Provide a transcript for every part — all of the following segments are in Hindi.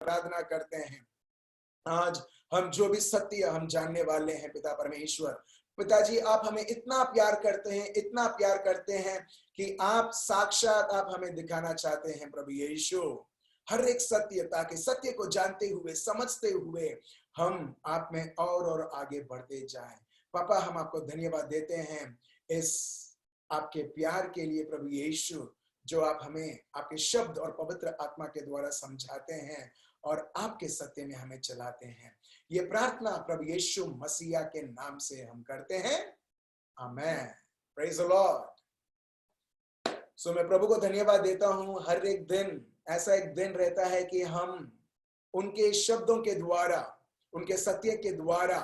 आराधना करते हैं। आज हम जो भी सत्य हम जानने वाले हैं पिता परमेश्वर, पिताजी आप हमें इतना प्यार करते हैं, इतना प्यार करते हैं कि आप साक्षात आप हमें दिखाना चाहते हैं प्रभु यीशु हर एक सत्य, ताकि सत्य को जानते हुए समझते हुए हम आप में और आगे बढ़ते जाएं। पापा हम आपको धन्यवाद देते हैं इस आपके प्यार के लिए प्रभु यीशु, जो आप हमें आपके शब्द और पवित्र आत्मा के द्वारा समझाते हैं और आपके सत्य में हमें चलाते हैं। ये प्रार्थना प्रभु यीशु मसीहा के नाम से हम करते हैं, amen. Praise the lord. So मैं प्रभु को धन्यवाद देता हूं। हर एक दिन ऐसा एक दिन रहता है कि हम उनके शब्दों के द्वारा, उनके सत्य के द्वारा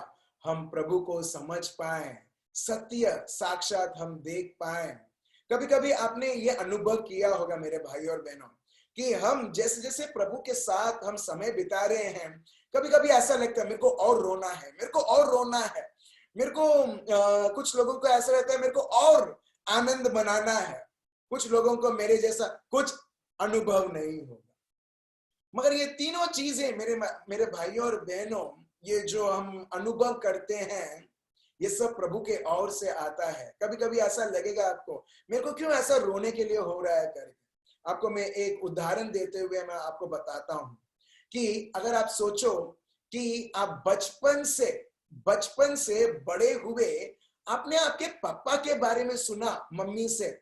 हम प्रभु को समझ पाए, सत्य साक्षात हम देख पाए। कभी कभी आपने ये अनुभव किया होगा मेरे भाई और बहनों कि हम जैसे जैसे प्रभु के साथ हम समय बिता रहे हैं, कभी कभी ऐसा लगता है मेरे को और रोना है, मेरे को और रोना है, मेरे को कुछ लोगों को ऐसा रहता है मेरे को और आनंद मनाना है, कुछ लोगों को मेरे जैसा कुछ अनुभव नहीं होगा। मगर ये तीनों चीजें मेरे भाइयों और बहनों, ये जो हम अनुभव करते हैं ये सब प्रभु के ओर से आता है। कभी कभी ऐसा लगेगा आपको मेरे को क्यों ऐसा रोने के लिए हो रहा है करके। आपको मैं एक उदाहरण देते हुए मैं आपको बताता हूं कि अगर आप सोचो कि आप बचपन से बड़े हुए, आपने आपके पापा के बारे में सुना मम्मी से,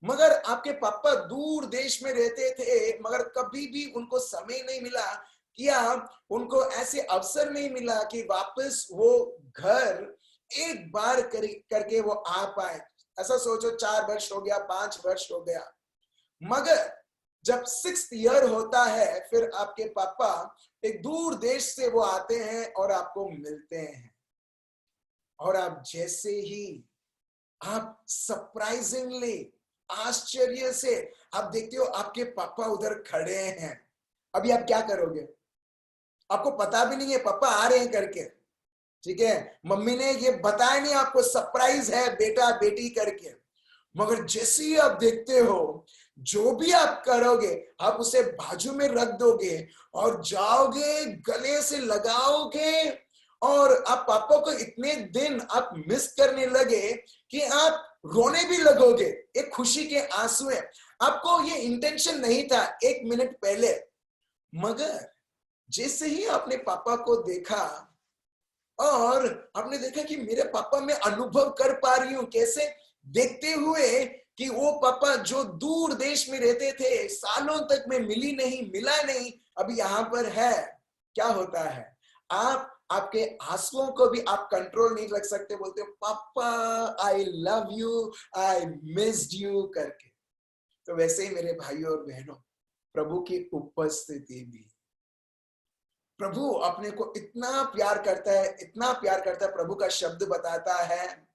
मगर आपके पापा दूर देश में रहते थे, मगर कभी भी उनको समय नहीं मिला, क्या उनको ऐसे अवसर नहीं मिला कि वापस वो घर एक बार करके वो आ पाए। ऐसा सोचो 4 वर्ष हो गया, 5 वर्ष हो गया, मगर जब 6th ईयर होता है फिर आपके पापा एक दूर देश से वो आते हैं और आपको मिलते हैं, और आप जैसे ही आप सरप्राइजिंगली आश्चर्य से आप देखते हो आपके पापा उधर खड़े हैं। अभी आप क्या करोगे? आपको पता भी नहीं है पापा आ रहे हैं करके, ठीक है, मम्मी ने ये बताया नहीं आपको सरप्राइज है बेटा बेटी करके, मगर जैसे ही आप देखते हो जो भी आप करोगे आप उसे बाजू में रख दोगे और जाओगे, गले से लगाओगे, और आप पापा को इतने दिन आप मिस करने लगे कि आप रोने भी लगोगे। एक खुशी के आंसू है। आपको ये इंटेंशन नहीं था 1 मिनट पहले, मगर जैसे ही आपने पापा को देखा और आपने देखा कि मेरे पापा मैं अनुभव कर पा रही हूं कैसे, देखते हुए कि वो पापा जो दूर देश में रहते थे, सालों तक में मिला नहीं, अभी यहां पर है। क्या होता है, आप आपके आंसुओं को भी आप कंट्रोल नहीं रख सकते, बोलते हो पापा I love you, I missed you करके। तो वैसे ही मेरे भाइयों और बहनों, प्रभु की उपस्थिति भी, प्रभु अपने को इतना प्यार करता है, इतना प्यार करता है। प्रभु का शब्द बताता है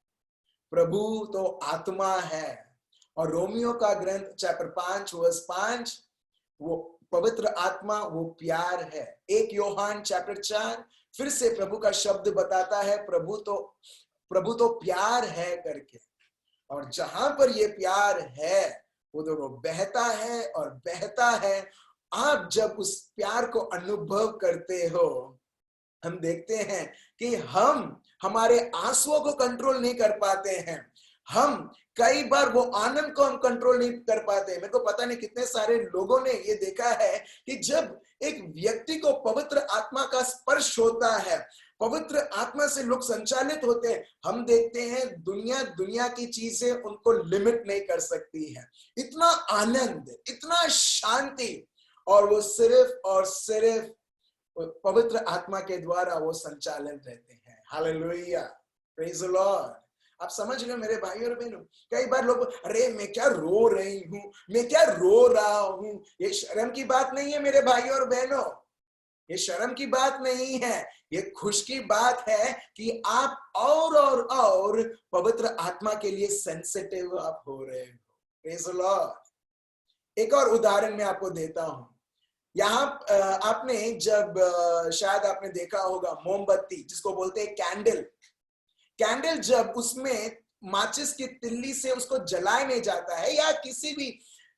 प्रभु तो आत्मा है, और रोमियो का ग्रंथ चैप्टर 5 वर्स 5, वो पवित्र आत्मा वो प्यार है। 1 यूहन्ना चैप्टर 4 फिर से प्रभु का शब्द बताता है प्रभु तो प्यार है करके। और जहां पर ये प्यार है वो दोनों बहता है और बहता है। आप जब उस प्यार को अनुभव करते हो, हम देखते हैं कि हम हमारे आंसुओं को कंट्रोल नहीं कर पाते हैं, हम कई बार वो आनंद को हम कंट्रोल नहीं कर पाते। मेरे को पता नहीं कितने सारे लोगों ने ये देखा है कि जब एक व्यक्ति को पवित्र आत्मा का स्पर्श होता है, पवित्र आत्मा से लोग संचालित होते हैं, हम देखते हैं दुनिया की चीजें उनको लिमिट नहीं कर सकती है। इतना आनंद, इतना शांति, और वो सिर्फ और सिर्फ पवित्र आत्मा के द्वारा वो संचालित रहते हैं। Hallelujah, praise the Lord. आप समझ रहे हो मेरे भाई और बहनों, कई बार लोग अरे मैं क्या रो रही हूं, मैं क्या रो रहा हूं। ये शर्म की बात नहीं है मेरे भाई और बहनों, ये शर्म की बात नहीं है, ये खुश की बात है कि आप और पवित्र आत्मा के लिए सेंसिटिव आप हो रहे हो। Praise the Lord. एक और उदाहरण मैं आपको देता हूं। यहाँ आपने जब शायद आपने देखा होगा मोमबत्ती, जिसको बोलते हैं कैंडल, जब उसमें माचिस की तिल्ली से उसको जलाया नहीं जाता है, या किसी भी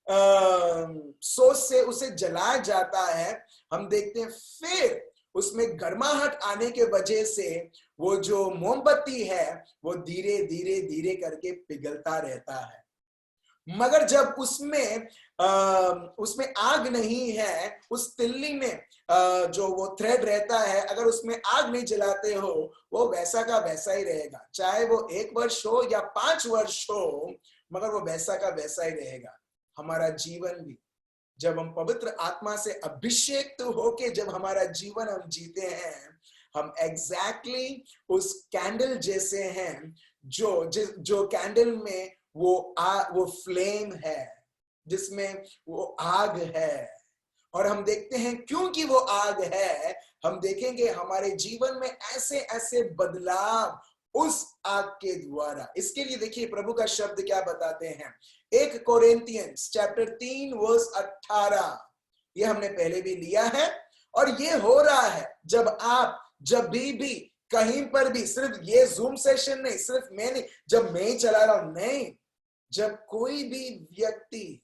सोच से उसे जलाया जाता है, हम देखते हैं फिर उसमें गर्माहट आने के वजह से वो जो मोमबत्ती है वो धीरे धीरे धीरे करके पिघलता रहता है। मगर जब उसमें आग नहीं है, उस तिल्ली में जो वो थ्रेड रहता है, अगर उसमें आग नहीं जलाते हो, वो वैसा का वैसा ही रहेगा, चाहे वो 1 वर्ष हो या 5 वर्ष हो, मगर वो वैसा का वैसा ही रहेगा। हमारा जीवन भी, जब हम पवित्र आत्मा से अभिषेक होके जब हमारा जीवन हम जीते हैं, हम एग्जैक्टली उस कैंडल जैसे हैं जो कैंडल में वो फ्लेम है, जिसमें वो आग है। और हम देखते हैं क्योंकि वो आग है, हम देखेंगे हमारे जीवन में ऐसे ऐसे बदलाव उस आग के द्वारा। इसके लिए देखिए प्रभु का शब्द क्या बताते हैं, 1 कोरिन्थियंस चैप्टर 3 वर्स 18। ये हमने पहले भी लिया है, और ये हो रहा है जब भी कहीं पर भी, सिर्फ ये जूम सेशन नहीं, सिर्फ मैं नहीं, जब मैं ही चला रहा हूं नहीं, जब कोई भी व्यक्ति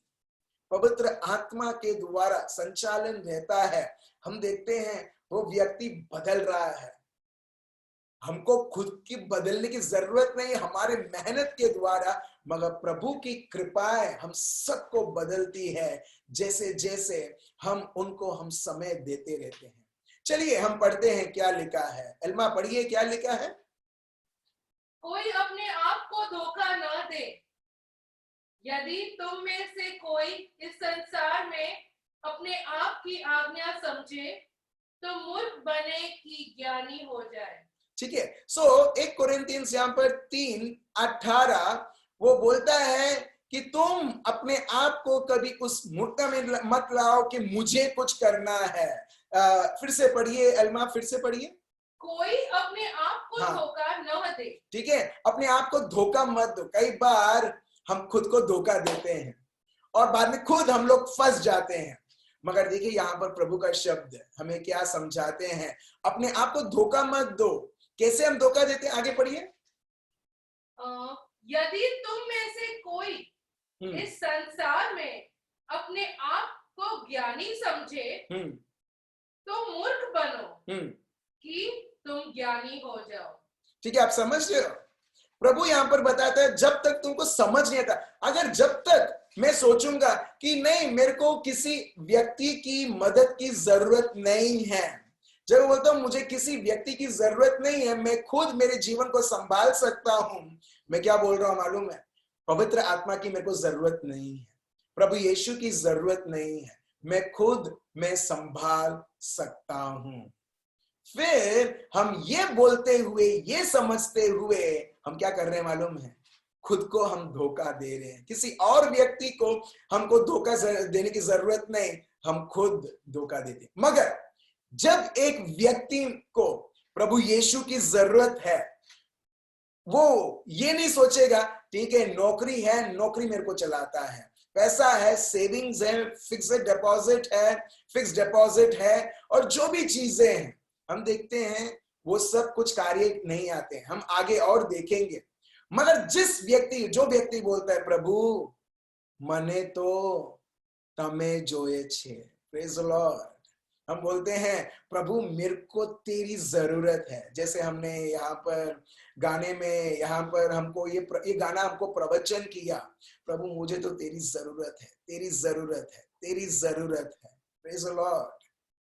पवित्र आत्मा के द्वारा संचालन रहता है, हम देखते हैं वो व्यक्ति बदल रहा है। हमको खुद की बदलने की जरूरत नहीं, हमारे मेहनत के द्वारा, मगर प्रभु की कृपाएं हम सबको बदलती है, जैसे जैसे हम समय देते रहते हैं। चलिए हम पढ़ते हैं क्या लिखा है। एल्मा पढ़िए क्या लिखा है। कोई अपने आप को धोखा न दे, यदि तुम में से कोई इस संसार में अपने आप की आज्ञा समझे तो मूर्ख बने कि ज्ञानी हो जाए। ठीक है, सो 1 कोरिन्थियंस यहाँ पर 3:18 वो बोलता है कि तुम अपने आप को कभी उस मूर्खता में मत लाओ कि मुझे कुछ करना है। फिर से पढ़िए एल्मा, फिर से पढ़िए। कोई अपने आप को धोखा न दे। ठीक है, अपने आप को धोखा मत दो। कई बार हम खुद को धोखा देते हैं और बाद में खुद हम लोग फंस जाते हैं। मगर देखिए यहाँ पर प्रभु का शब्द हमें क्या समझाते हैं, अपने आप को धोखा मत दो। कैसे हम धोखा देते हैं, आगे पढ़िए। यदि तुम में से कोई इस संसार में अपने आप को ज्ञानी समझे तो मूर्ख बनो कि तुम ज्ञानी हो जाओ। ठीक है, आप समझ रहे हो? प्रभु यहां पर बताता है जब तक तुमको समझ नहीं आता, अगर जब तक मैं सोचूंगा कि नहीं मेरे को किसी व्यक्ति की मदद की जरूरत नहीं है, जब मैं बोलता हूं मुझे किसी व्यक्ति की जरूरत नहीं है, मैं खुद मेरे जीवन को संभाल सकता हूं, मैं क्या बोल रहा हूं मालूम है? पवित्र आत्मा की मेरे को जरूरत नहीं है, प्रभु यीशु की जरूरत नहीं है, मैं संभाल सकता हूं। फिर हम ये बोलते हुए, ये समझते हुए हम क्या कर रहे हैं मालूम है? खुद को हम धोखा दे रहे हैं। किसी और व्यक्ति को हमको धोखा देने की जरूरत नहीं, हम खुद धोखा देते। मगर जब एक व्यक्ति को प्रभु यीशु की जरूरत है, वो ये नहीं सोचेगा ठीक है नौकरी है, नौकरी मेरे को चलाता है, पैसा है, सेविंग्स है, फिक्स डिपॉजिट है, और जो भी चीजें हैं हम देखते हैं वो सब कुछ कार्य नहीं आते, हम आगे और देखेंगे। मगर जो व्यक्ति बोलता है प्रभु मने तो तमे जोए छे, प्रेज द लॉर्ड, हम बोलते हैं प्रभु मेरे को तेरी जरूरत है। जैसे हमने यहाँ पर गाने में, यहाँ पर हमको ये गाना हमको प्रवचन किया, प्रभु मुझे तो तेरी जरूरत है, तेरी जरूरत है, तेरी जरूरत है। प्रेज द लॉर्ड,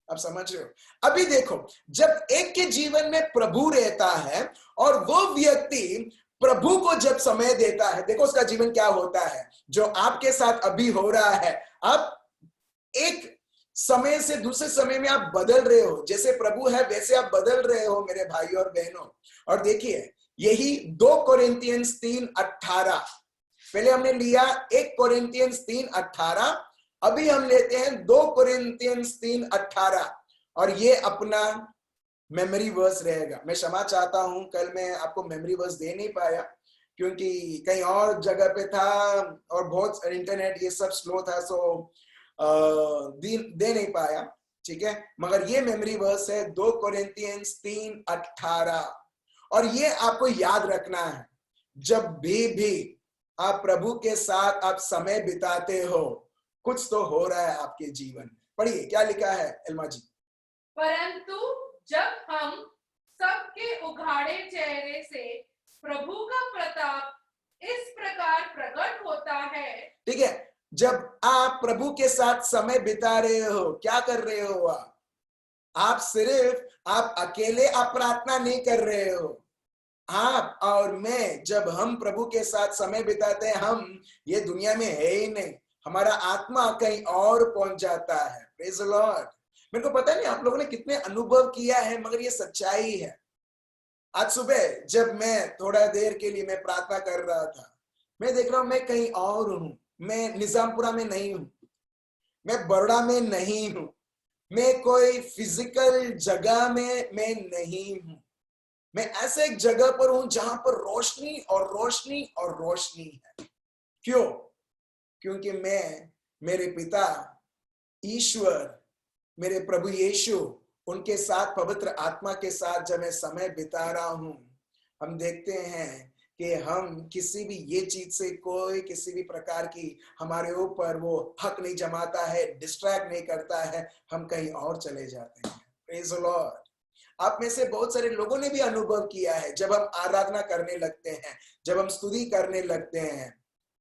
आप समझ रहे हो? अभी देखो, जब एक के जीवन में प्रभु रहता है और वो व्यक्ति प्रभु को जब समय देता है, देखो उसका जीवन क्या होता है, जो आपके साथ अभी हो रहा है। आप एक समय से दूसरे समय में आप बदल रहे हो, जैसे प्रभु है वैसे आप बदल रहे हो मेरे भाई और बहनों। और देखिए यही 2 कोरिन्थियंस 3:18, पहले हमने लिया 1 कोरिन्थियंस 3:18, अभी हम लेते हैं 2 कोरिन्थियंस 3:18, और ये अपना मेमोरी वर्स रहेगा। मैं क्षमा चाहता हूं, कल मैं आपको मेमोरी वर्स दे नहीं पाया क्योंकि कहीं और जगह पे था और बहुत इंटरनेट ये सब स्लो था, सो दे नहीं पाया, ठीक है। मगर ये मेमोरी वर्स है 2 कोरिन्थियंस 3:18, और ये आपको याद रखना है। जब भी आप प्रभु के साथ आप समय बिताते हो, कुछ तो हो रहा है आपके जीवन में। पढ़िए क्या लिखा है एल्मा जी। परंतु जब हम सबके उघाड़े चेहरे से प्रभु का प्रताप इस प्रकार प्रकट होता है। ठीक है, जब आप प्रभु के साथ समय बिता रहे हो, क्या कर रहे हो आप सिर्फ आप अकेले आप प्रार्थना नहीं कर रहे हो। आप और मैं जब हम प्रभु के साथ समय बिताते हैं, हम ये दुनिया में है ही नहीं, हमारा आत्मा कहीं और पहुंच जाता है। Praise the Lord. मेरे को पता नहीं आप लोगों ने कितने अनुभव किया है, मगर ये सच्चाई है। आज सुबह जब मैं थोड़ा देर के लिए मैं प्रार्थना कर रहा था, मैं देख रहा हूं मैं कहीं और हूं। मैं निजामपुरा में नहीं हूं, मैं बड़ोड़ा में नहीं हूं, मैं कोई फिजिकल जगह में मैं नहीं हूं। मैं ऐसे एक जगह पर हूं जहां पर रोशनी और रोशनी और रोशनी है। क्यों? क्योंकि मैं मेरे पिता ईश्वर, मेरे प्रभु यीशु, उनके साथ पवित्र आत्मा के साथ जब मैं समय बिता रहा हूं, हम देखते हैं कि हम किसी भी ये चीज से कोई किसी भी प्रकार की हमारे ऊपर वो हक नहीं जमाता है, डिस्ट्रैक्ट नहीं करता है, हम कहीं और चले जाते हैं। Praise the Lord. आप में से बहुत सारे लोगों ने भी अनुभव किया है, जब हम आराधना करने लगते हैं, जब हम स्तुति करने लगते हैं,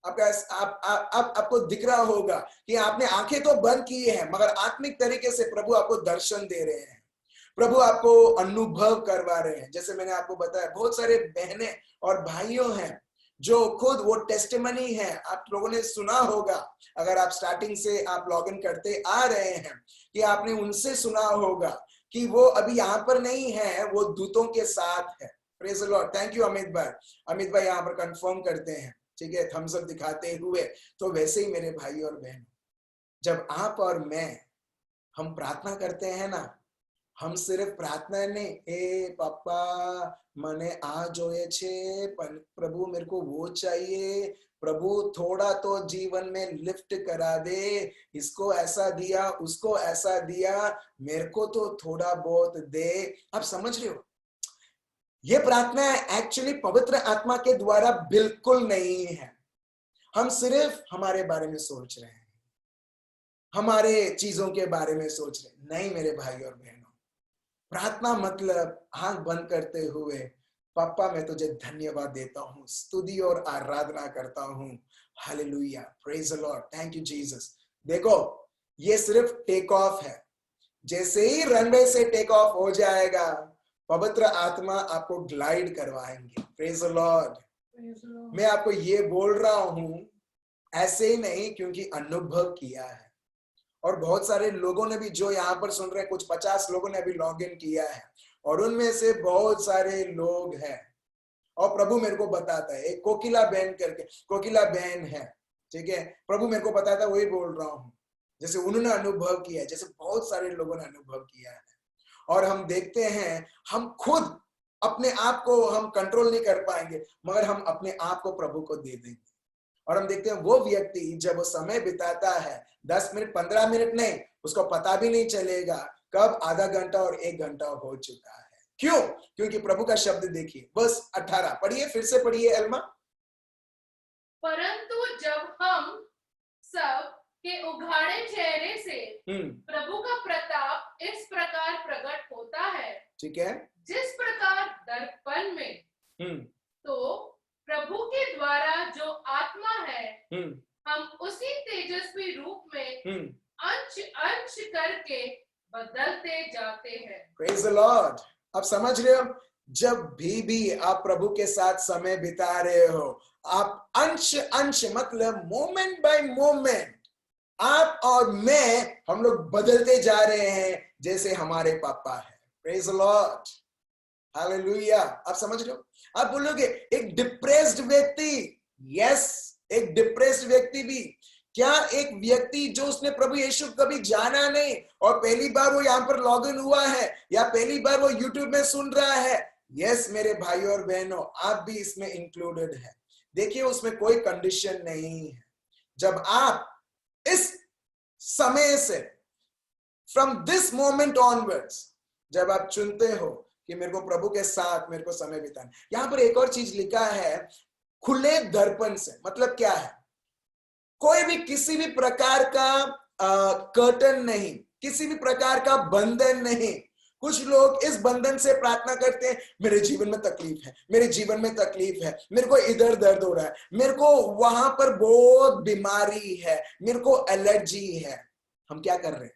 आपको दिख रहा होगा कि आपने आंखें तो बंद की है, मगर आत्मिक तरीके से प्रभु आपको दर्शन दे रहे हैं, प्रभु आपको अनुभव करवा रहे हैं। जैसे मैंने आपको बताया, बहुत सारे बहनें और भाइयों हैं जो खुद वो टेस्टिमनी है। आप लोगों ने सुना होगा, अगर आप स्टार्टिंग से आप लॉग इन करते आ रहे हैं, कि आपने उनसे सुना होगा कि वो अभी यहाँ पर नहीं है, वो दूतों के साथ है। Praise the lord. Thank you Amit भाई। अमित भाई यहाँ पर कंफर्म करते हैं, ठीक है, थम्स अप दिखाते हुए। तो वैसे ही मेरे भाई और बहन, जब आप और मैं हम प्रार्थना करते हैं ना, हम सिर्फ प्रार्थना नहीं, ए पापा मने आ जोए छे, प्रभु मेरे को वो चाहिए, प्रभु थोड़ा तो जीवन में लिफ्ट करा दे, इसको ऐसा दिया उसको ऐसा दिया, मेरे को तो थोड़ा बहुत दे। आप समझ रहे हो? ये प्रार्थना एक्चुअली पवित्र आत्मा के द्वारा बिल्कुल नहीं है। हम सिर्फ हमारे बारे में सोच रहे हैं, हमारे चीजों के बारे में सोच रहे हैं। नहीं मेरे भाई और बहनों, प्रार्थना मतलब आंख बंद करते हुए, पापा मैं तुझे धन्यवाद देता हूँ, स्तुति और आराधना करता हूँ। Hallelujah, praise the lord, thank you Jesus. देखो, ये सिर्फ टेक ऑफ है। जैसे ही रनवे से टेक ऑफ हो जाएगा, पवित्र आत्मा आपको ग्लाइड करवाएंगे। Praise the Lord. मैं आपको ये बोल रहा हूं ऐसे ही नहीं, क्योंकि अनुभव किया है। और बहुत सारे लोगों ने भी जो यहाँ पर सुन रहे हैं, कुछ 50 लोगों ने अभी लॉग इन किया है, और उनमें से बहुत सारे लोग हैं। और प्रभु मेरे को बताता है, एक कोकिला बहन करके कोकिला बहन है, ठीक है, प्रभु मेरे को बताता है, वही बोल रहा हूँ, जैसे उन्होंने अनुभव किया है, जैसे बहुत सारे लोगों ने अनुभव किया है। और हम देखते हैं, हम खुद अपने आप को हम कंट्रोल नहीं कर पाएंगे, मगर हम अपने आप को प्रभु को दे देंगे। और हम देखते हैं वो व्यक्ति जब वो समय बिताता है, 10 मिनट 15 मिनट नहीं, उसको पता भी नहीं चलेगा कब आधा घंटा और 1 घंटा हो चुका है। क्यों? क्योंकि प्रभु का शब्द देखिए, बस 18 पढ़िए, फिर से पढ़िए एल्मा। परंतु जब हम सब के उघाड़े चेहरे से प्रभु का प्रताप इस प्रकार प्रकट होता है, ठीक है, जिस प्रकार दर्पण में, तो प्रभु के द्वारा जो आत्मा है, हम उसी तेजस्वी रूप में अंश अंश करके बदलते जाते हैं। Praise the Lord. आप समझ रहे हो? जब भी आप प्रभु के साथ समय बिता रहे हो, आप अंश अंश मतलब मोमेंट बाय मोमेंट, आप और मैं, हम लोग बदलते जा रहे हैं जैसे हमारे पापा है। Praise the Lord, hallelujah. आप समझ रहे हो? आप बोलोगे एक डिप्रेस्ड व्यक्ति, यस, एक डिप्रेस्ड व्यक्ति भी, क्या एक व्यक्ति जो उसने प्रभु यीशु कभी जाना नहीं और पहली बार वो यहाँ पर लॉग इन हुआ है, या पहली बार वो यूट्यूब में सुन रहा है, यस मेरे भाई और बहनों, आप भी इसमें इंक्लूडेड है। देखिए, उसमें कोई कंडीशन नहीं है। जब आप इस समय से, फ्रॉम दिस मोमेंट ऑनवर्ड्स, जब आप चुनते हो कि मेरे को प्रभु के साथ मेरे को समय बिताना, यहां पर एक और चीज लिखा है, खुले दर्पण से, मतलब क्या है? कोई भी किसी भी प्रकार का कर्टन नहीं, किसी भी प्रकार का बंधन नहीं। कुछ लोग इस बंधन से प्रार्थना करते हैं, मेरे जीवन में तकलीफ है, मेरे जीवन में तकलीफ है, मेरे को इधर दर्द हो रहा है, मेरे को वहां पर बहुत बीमारी है, मेरे को एलर्जी है। हम क्या कर रहे हैं?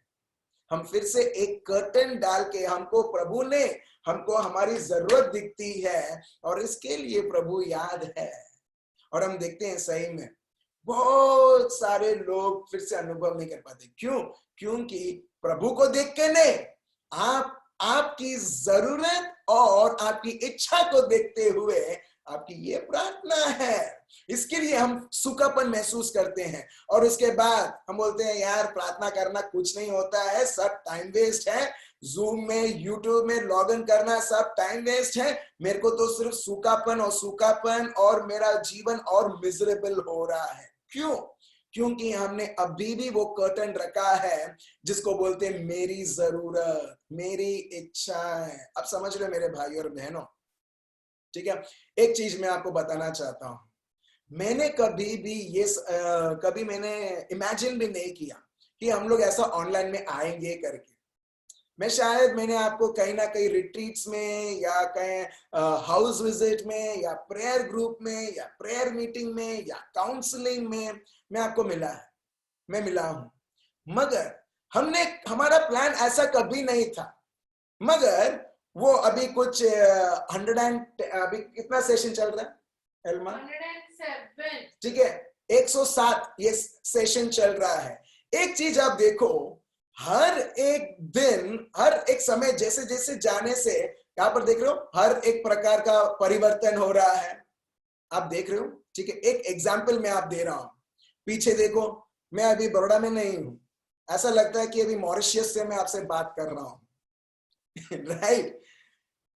हम फिर से एक कर्टन डाल के, हमको प्रभु ने, हमको हमारी जरूरत दिखती है और इसके लिए प्रभु याद है, और हम देखते हैं सही में बहुत सारे लोग फिर से अनुभव नहीं कर पाते। क्यों? क्योंकि प्रभु को देख के नहीं, आपकी जरूरत और आपकी इच्छा को देखते हुए आपकी ये प्रार्थना है। इसके लिए हम सूखापन महसूस करते हैं और उसके बाद हम बोलते हैं यार प्रार्थना करना कुछ नहीं होता है, सब टाइम वेस्ट है, जूम में यूट्यूब में लॉग इन करना सब टाइम वेस्ट है, मेरे को तो सिर्फ सूखापन और मेरा जीवन और मिजरेबल हो रहा है। क्यों? क्योंकि हमने अभी भी वो कर्टन रखा है जिसको बोलते हैं मेरी जरूरत, मेरी इच्छाएं। अब समझ रहे मेरे भाई और बहनों? ठीक है, एक चीज मैं आपको बताना चाहता हूं, मैंने कभी भी कभी मैंने इमेजिन भी नहीं किया कि हम लोग ऐसा ऑनलाइन में आएंगे करके। मैंने आपको कहीं ना कहीं रिट्रीट्स में या कहीं हाउस विजिट में या प्रेयर ग्रुप में या प्रेयर मीटिंग में या काउंसलिंग में मैं आपको मैं मिला हूं, मगर हमारा प्लान ऐसा कभी नहीं था। मगर वो अभी कुछ 100 अभी कितना सेशन चल रहा है एल्मा? 107। ठीक है, 107 ये सेशन चल रहा है। एक चीज आप देखो, हर एक दिन, हर एक समय जैसे जैसे जाने से, यहां पर देख रहे हो हर एक प्रकार का परिवर्तन हो रहा है। आप देख रहे हो? ठीक है, एक एग्जाम्पल मैं आप दे रहा हूं। पीछे देखो, मैं अभी बड़ौदा में नहीं हूं, ऐसा लगता है कि अभी मॉरिशियस से मैं आपसे बात कर रहा हूं राइट?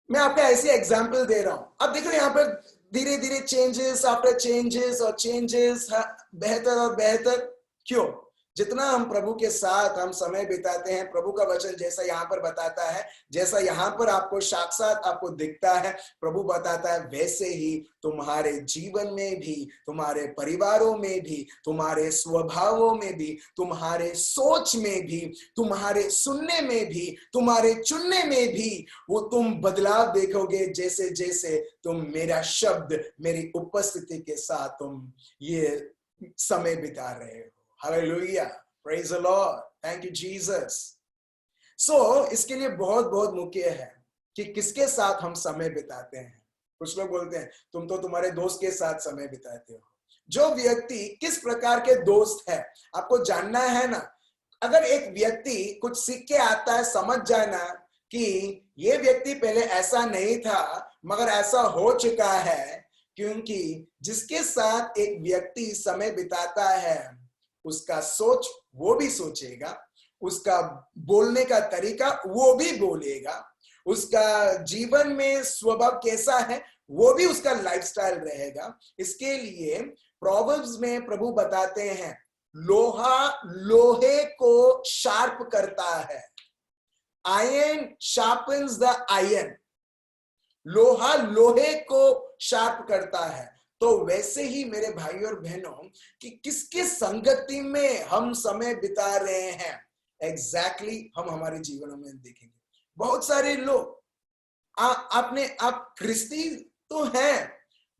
मैं आपको ऐसी एग्जाम्पल दे रहा हूं। अब देखो यहाँ पर धीरे धीरे चेंजेस आफ्टर चेंजेस और चेंजेस, बेहतर और बेहतर। क्यों? जितना हम प्रभु के साथ हम समय बिताते हैं, प्रभु का वचन जैसा यहाँ पर बताता है, जैसा यहाँ पर आपको साक्षात आपको दिखता है, प्रभु बताता है, वैसे ही तुम्हारे जीवन में भी, तुम्हारे परिवारों में भी, तुम्हारे स्वभावों में भी, तुम्हारे सोच में भी, तुम्हारे सुनने में भी, तुम्हारे चुनने में भी वो तुम बदलाव देखोगे जैसे जैसे तुम मेरा शब्द, मेरी उपस्थिति के साथ तुम ये समय बिता रहे हो। Hallelujah. Praise the Lord. Thank you, Jesus. So, इसके लिए बहुत बहुत मुख्य है कि किसके साथ हम समय बिताते हैं। कुछ लोग बोलते हैं तुम तो तुम्हारे दोस्त के साथ समय बिताते हो। जो व्यक्ति किस प्रकार के दोस्त है आपको जानना है ना। अगर एक व्यक्ति कुछ सीख के आता है, समझ जाए ना कि ये व्यक्ति पहले ऐसा नहीं था मगर ऐसा हो चुका है, क्योंकि जिसके साथ एक व्यक्ति समय बिताता है उसका सोच वो भी सोचेगा, उसका बोलने का तरीका वो भी बोलेगा, उसका जीवन में स्वभाव कैसा है वो भी उसका लाइफस्टाइल रहेगा। इसके लिए प्रोवर्ब्स में प्रभु बताते हैं, लोहा लोहे को शार्प करता है, आयरन शार्पन्स द आयरन, लोहा लोहे को शार्प करता है। तो वैसे ही मेरे भाई और बहनों कि किसके संगति में हम समय बिता रहे हैं, एग्जैक्टली हम हमारे जीवनों में देखेंगे। बहुत सारे लोग आप क्रिस्ती तो हैं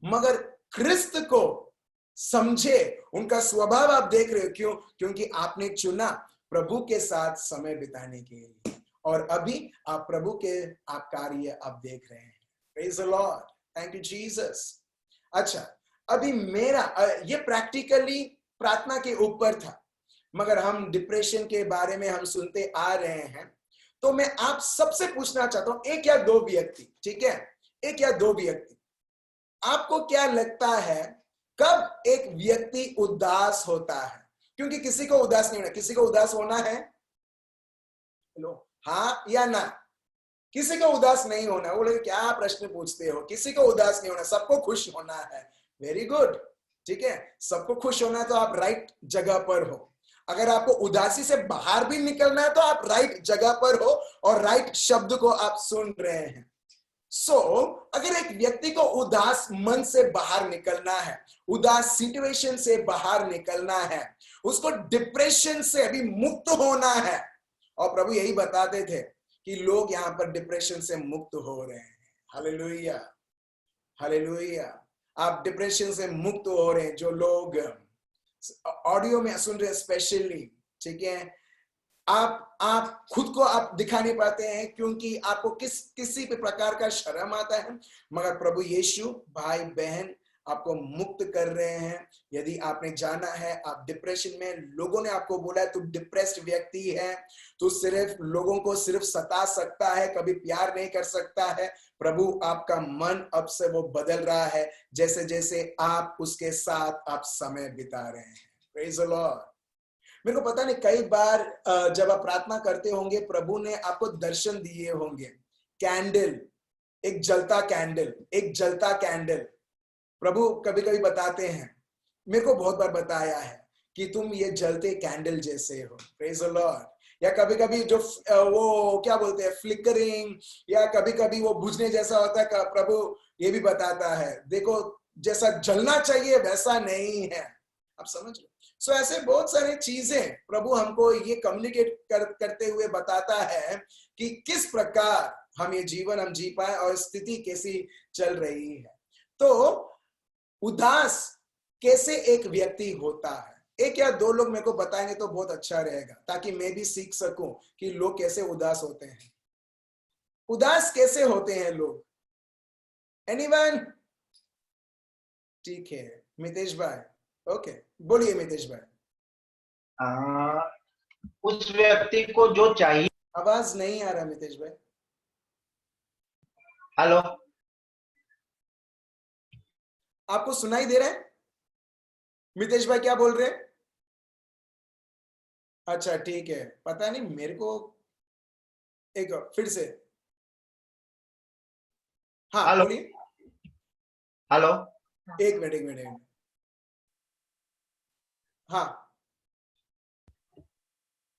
मगर क्रिस्त को समझे, उनका स्वभाव आप देख रहे हो। क्यों? क्योंकि आपने चुना प्रभु के साथ समय बिताने के लिए और अभी आप प्रभु के आप कार्य आप देख रहे हैं। Praise the Lord. Thank you, Jesus. अच्छा, अभी मेरा ये प्रैक्टिकली प्रार्थना के ऊपर था, मगर हम डिप्रेशन के बारे में हम सुनते आ रहे हैं, तो मैं आप सबसे पूछना चाहता हूं, एक या दो व्यक्ति, ठीक है, एक या दो व्यक्ति, आपको क्या लगता है कब एक व्यक्ति उदास होता है? क्योंकि किसी को उदास नहीं होना, किसी को उदास होना है? लो, हाँ या ना? किसी को उदास नहीं होना। वो लोग क्या प्रश्न पूछते हो? किसी को उदास नहीं होना, सबको खुश होना है। वेरी गुड, ठीक है, सबको खुश होना है तो आप राइट जगह पर हो। अगर आपको उदासी से बाहर भी निकलना है तो आप राइट जगह पर हो और राइट शब्द को आप सुन रहे हैं। अगर एक व्यक्ति को उदास मन से बाहर निकलना है, उदास सिचुएशन से बाहर निकलना है, उसको डिप्रेशन से अभी मुक्त होना है, और प्रभु यही बताते थे कि लोग यहां पर डिप्रेशन से मुक्त हो रहे हैं। Hallelujah, hallelujah. आप डिप्रेशन से मुक्त हो रहे हैं, जो लोग ऑडियो में सुन रहे हैं स्पेशली, ठीक है। आप खुद को आप दिखा नहीं पाते हैं क्योंकि आपको किसी भी प्रकार का शर्म आता है, मगर प्रभु यीशु भाई बहन आपको मुक्त कर रहे हैं। यदि आपने जाना है आप डिप्रेशन में, लोगों ने आपको बोला है तू डिप्रेस्ड व्यक्ति है, तू सिर्फ लोगों को सिर्फ सता सकता है, कभी प्यार नहीं कर सकता है, प्रभु आपका मन अब से वो बदल रहा है, जैसे जैसे आप उसके साथ आप समय बिता रहे हैं। Praise the Lord. मेरे को पता नहीं, कई बार जब आप प्रार्थना करते होंगे, प्रभु ने आपको दर्शन दिए होंगे, कैंडल, एक जलता कैंडल, एक जलता कैंडल। प्रभु कभी कभी बताते हैं, मेरे को बहुत बार बताया है कि तुम ये जलते कैंडल जैसे हो। Praise the Lord. या कभी कभी जो वो क्या बोलते हैं, फ्लिकरिंग, या कभी कभी वो बुझने जैसा होता है, प्रभु ये भी बताता है, देखो जैसा जलना चाहिए वैसा नहीं है। आप समझ लो। ऐसे बहुत सारी चीजें प्रभु हमको ये कम्युनिकेट करते हुए बताता है कि किस प्रकार हम ये जीवन हम जी पाए और स्थिति कैसी चल रही है। तो उदास कैसे एक व्यक्ति होता है, एक या दो लोग मेरे को बताएंगे तो बहुत अच्छा रहेगा, ताकि मैं भी सीख सकूं कि लोग कैसे उदास होते हैं। उदास कैसे होते हैं लोग? एनीवन? ठीक है, मितेश भाई। ओके, बोलिए मितेश भाई। उस व्यक्ति को जो चाहिए। आवाज नहीं आ रहा मितेश भाई। हेलो, आपको सुनाई दे रहा है मितेश भाई क्या बोल रहे हैं? अच्छा ठीक है, पता नहीं मेरे को, एक फिर से। हाँ बोलिए। हेलो, एक मिनट। हाँ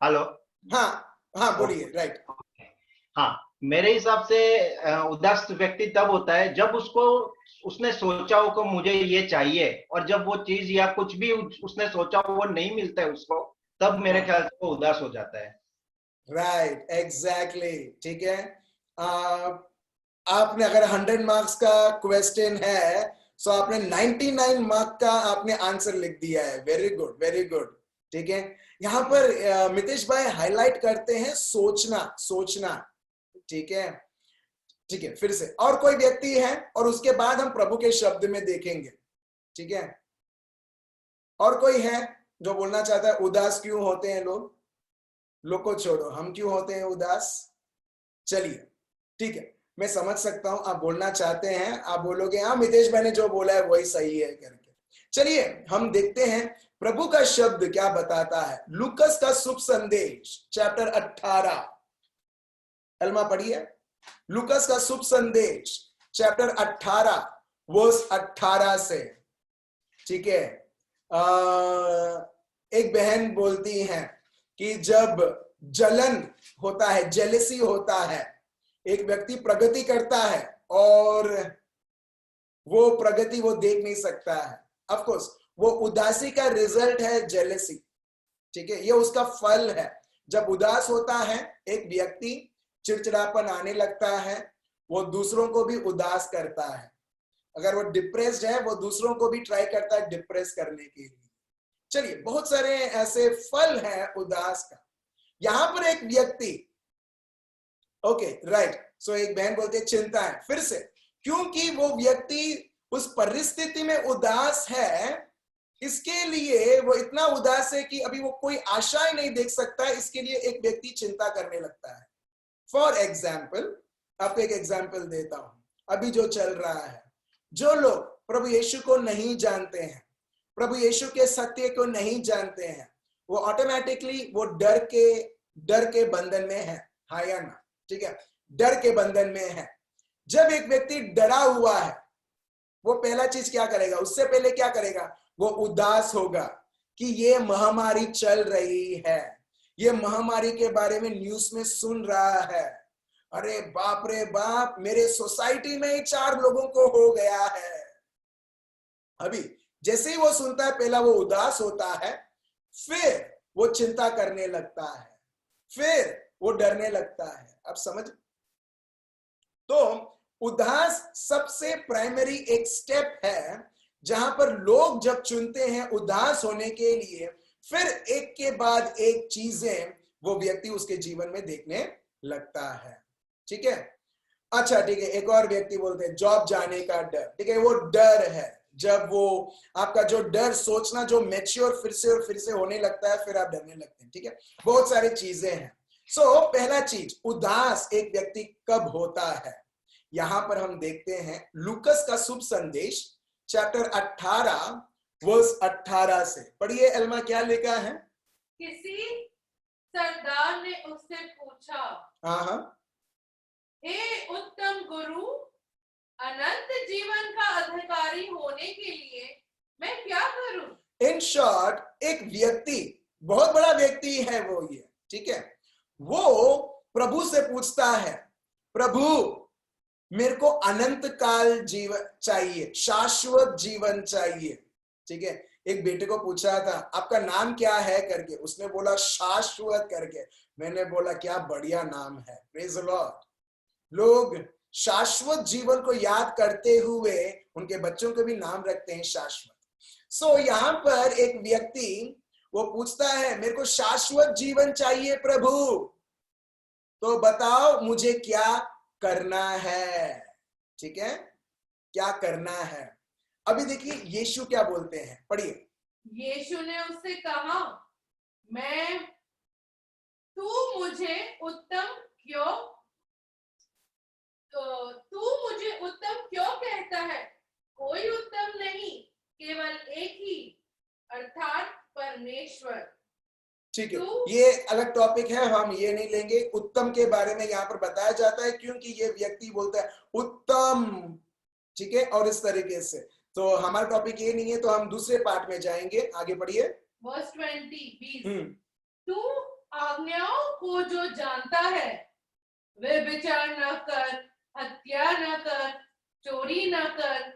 हेलो, हाँ बोलिए। राइट। हाँ, मेरे हिसाब से उदास व्यक्ति तब होता है जब उसने सोचा हो कि मुझे ये चाहिए, और जब वो चीज या कुछ भी उसने सोचा हो वो नहीं मिलता है उसको, तब मेरे ख्याल से वो उदास हो जाता है। राइट, एग्जैक्टली, ठीक है। आपने अगर 100 मार्क्स का क्वेश्चन है, सो आपने 99 मार्क का आपने आंसर लिख दिया है। वेरी गुड, वेरी गुड, ठीक है। यहाँ पर मितेश भाई हाईलाइट करते हैं सोचना, ठीक है। ठीक है, फिर से और कोई व्यक्ति है, और उसके बाद हम प्रभु के शब्द में देखेंगे, ठीक है। और कोई है जो बोलना चाहता है उदास क्यों होते हैं लोग को छोड़ो, हम क्यों होते हैं उदास? चलिए, ठीक है, मैं समझ सकता हूं आप बोलना चाहते हैं, आप बोलोगे हाँ मितेश भाई ने जो बोला है वही सही है करके। चलिए हम देखते हैं प्रभु का शब्द क्या बताता है। लूकस का शुभ संदेश चैप्टर 18, अलमा पढ़िए। लूकस का शुभ संदेश चैप्टर 18 वर्स 18 से, ठीक है। एक बहन बोलती है कि जब जलन होता है, जेलसी होता है, एक व्यक्ति प्रगति करता है और वो प्रगति वो देख नहीं सकता है, ऑफ कोर्स वो उदासी का रिजल्ट है जेलसी, ठीक है, ये उसका फल है। जब उदास होता है एक व्यक्ति, चिड़चिड़ापन आने लगता है, वो दूसरों को भी उदास करता है। अगर वो डिप्रेस्ड है, वो दूसरों को भी ट्राई करता है डिप्रेस करने के लिए। चलिए, बहुत सारे ऐसे फल हैं उदास का। यहां पर एक व्यक्ति, ओके राइट, सो एक बहन बोलती है चिंता है, फिर से क्योंकि वो व्यक्ति उस परिस्थिति में उदास है, इसके लिए वो इतना उदास है कि अभी वो कोई आशाएं नहीं देख सकता है, इसके लिए एक व्यक्ति चिंता करने लगता है। फॉर एग्जाम्पल, आपको एक एग्जाम्पल देता हूं, अभी जो चल रहा है, जो लोग प्रभु यीशु को नहीं जानते हैं, प्रभु यीशु के सत्य को नहीं जानते हैं, वो ऑटोमेटिकली वो डर के बंधन में है। हाँ या ना? ठीक है, डर के बंधन में है। जब एक व्यक्ति डरा हुआ है, वो पहला चीज क्या करेगा? उससे पहले क्या करेगा? वो उदास होगा कि ये महामारी चल रही है, ये महामारी के बारे में न्यूज में सुन रहा है, अरे बाप रे बाप, मेरे सोसाइटी में ही 4 लोगों को हो गया है। अभी जैसे ही वो सुनता है, पहला वो उदास होता है, फिर वो चिंता करने लगता है, फिर वो डरने लगता है। अब समझ, तो उदास सबसे प्राइमरी एक स्टेप है, जहां पर लोग जब चुनते हैं उदास होने के लिए, फिर एक के बाद एक चीजें वो व्यक्ति उसके जीवन में देखने लगता है। ठीक है, अच्छा ठीक है, एक और व्यक्ति बोलते हैं जॉब जाने का डर। ठीक है, वो डर है, जब वो आपका जो डर सोचना जो मैच्योर फिर से होने लगता है, फिर आप डरने लगते हैं। ठीक है, बहुत सारी चीजें हैं। पहला चीज, उदास एक व्यक्ति कब होता है, यहां पर हम देखते हैं लूकस का शुभ संदेश चैप्टर 18 वर्स 18 से। पढ़िए एल्मा, क्या लिखा है? किसी सरदार ने उससे पूछा, हाँ, हे उत्तम गुरु, अनंत जीवन का अधिकारी होने के लिए मैं क्या करूं? इन शॉर्ट, एक व्यक्ति, बहुत बड़ा व्यक्ति है वो ये, ठीक है, वो प्रभु से पूछता है, प्रभु मेरे को अनंत काल जीवन चाहिए, शाश्वत जीवन चाहिए। ठीक है, एक बेटे को पूछा था आपका नाम क्या है करके, उसने बोला शाश्वत करके। मैंने बोला क्या बढ़िया नाम है, प्रेज द लॉर्ड। लोग शाश्वत जीवन को याद करते हुए उनके बच्चों के भी नाम रखते हैं शाश्वत। यहां पर एक व्यक्ति वो पूछता है मेरे को शाश्वत जीवन चाहिए प्रभु, तो बताओ मुझे क्या करना है। ठीक है, क्या करना है? अभी देखिए यीशु क्या बोलते हैं, पढ़िए। यीशु ने उससे कहा, मैं तू मुझे उत्तम क्यों कहता है? कोई उत्तम नहीं, केवल एक ही, अर्थात परमेश्वर। ठीक है, ये अलग टॉपिक है, हम ये नहीं लेंगे। उत्तम के बारे में यहाँ पर बताया जाता है क्योंकि ये व्यक्ति बोलता है उत्तम, ठीक है, और इस तरीके से। तो हमारा टॉपिक ये नहीं है, तो हम दूसरे पार्ट में जाएंगे। आगे बढ़िए। वर्स 20 तू आज्ञाओं को जो जानता है, वे विचार न कर, हत्या न कर, चोरी न कर,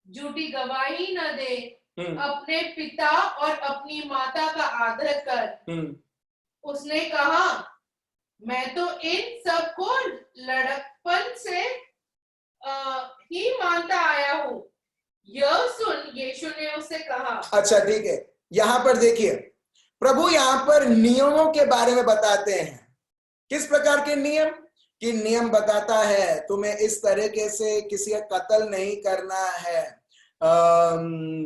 झूठी गवाही न दे, अपने पिता और अपनी माता का आदर कर। उसने कहा, मैं तो इन सब को लड़कपन से ही मानता आया हूँ। यह सुन यीशु ने उससे कहा। अच्छा ठीक है, यहाँ पर देखिए प्रभु यहाँ पर नियमों के बारे में बताते हैं। किस प्रकार के नियम? कि नियम बताता है तुम्हें इस तरीके से किसी का कत्ल नहीं करना है,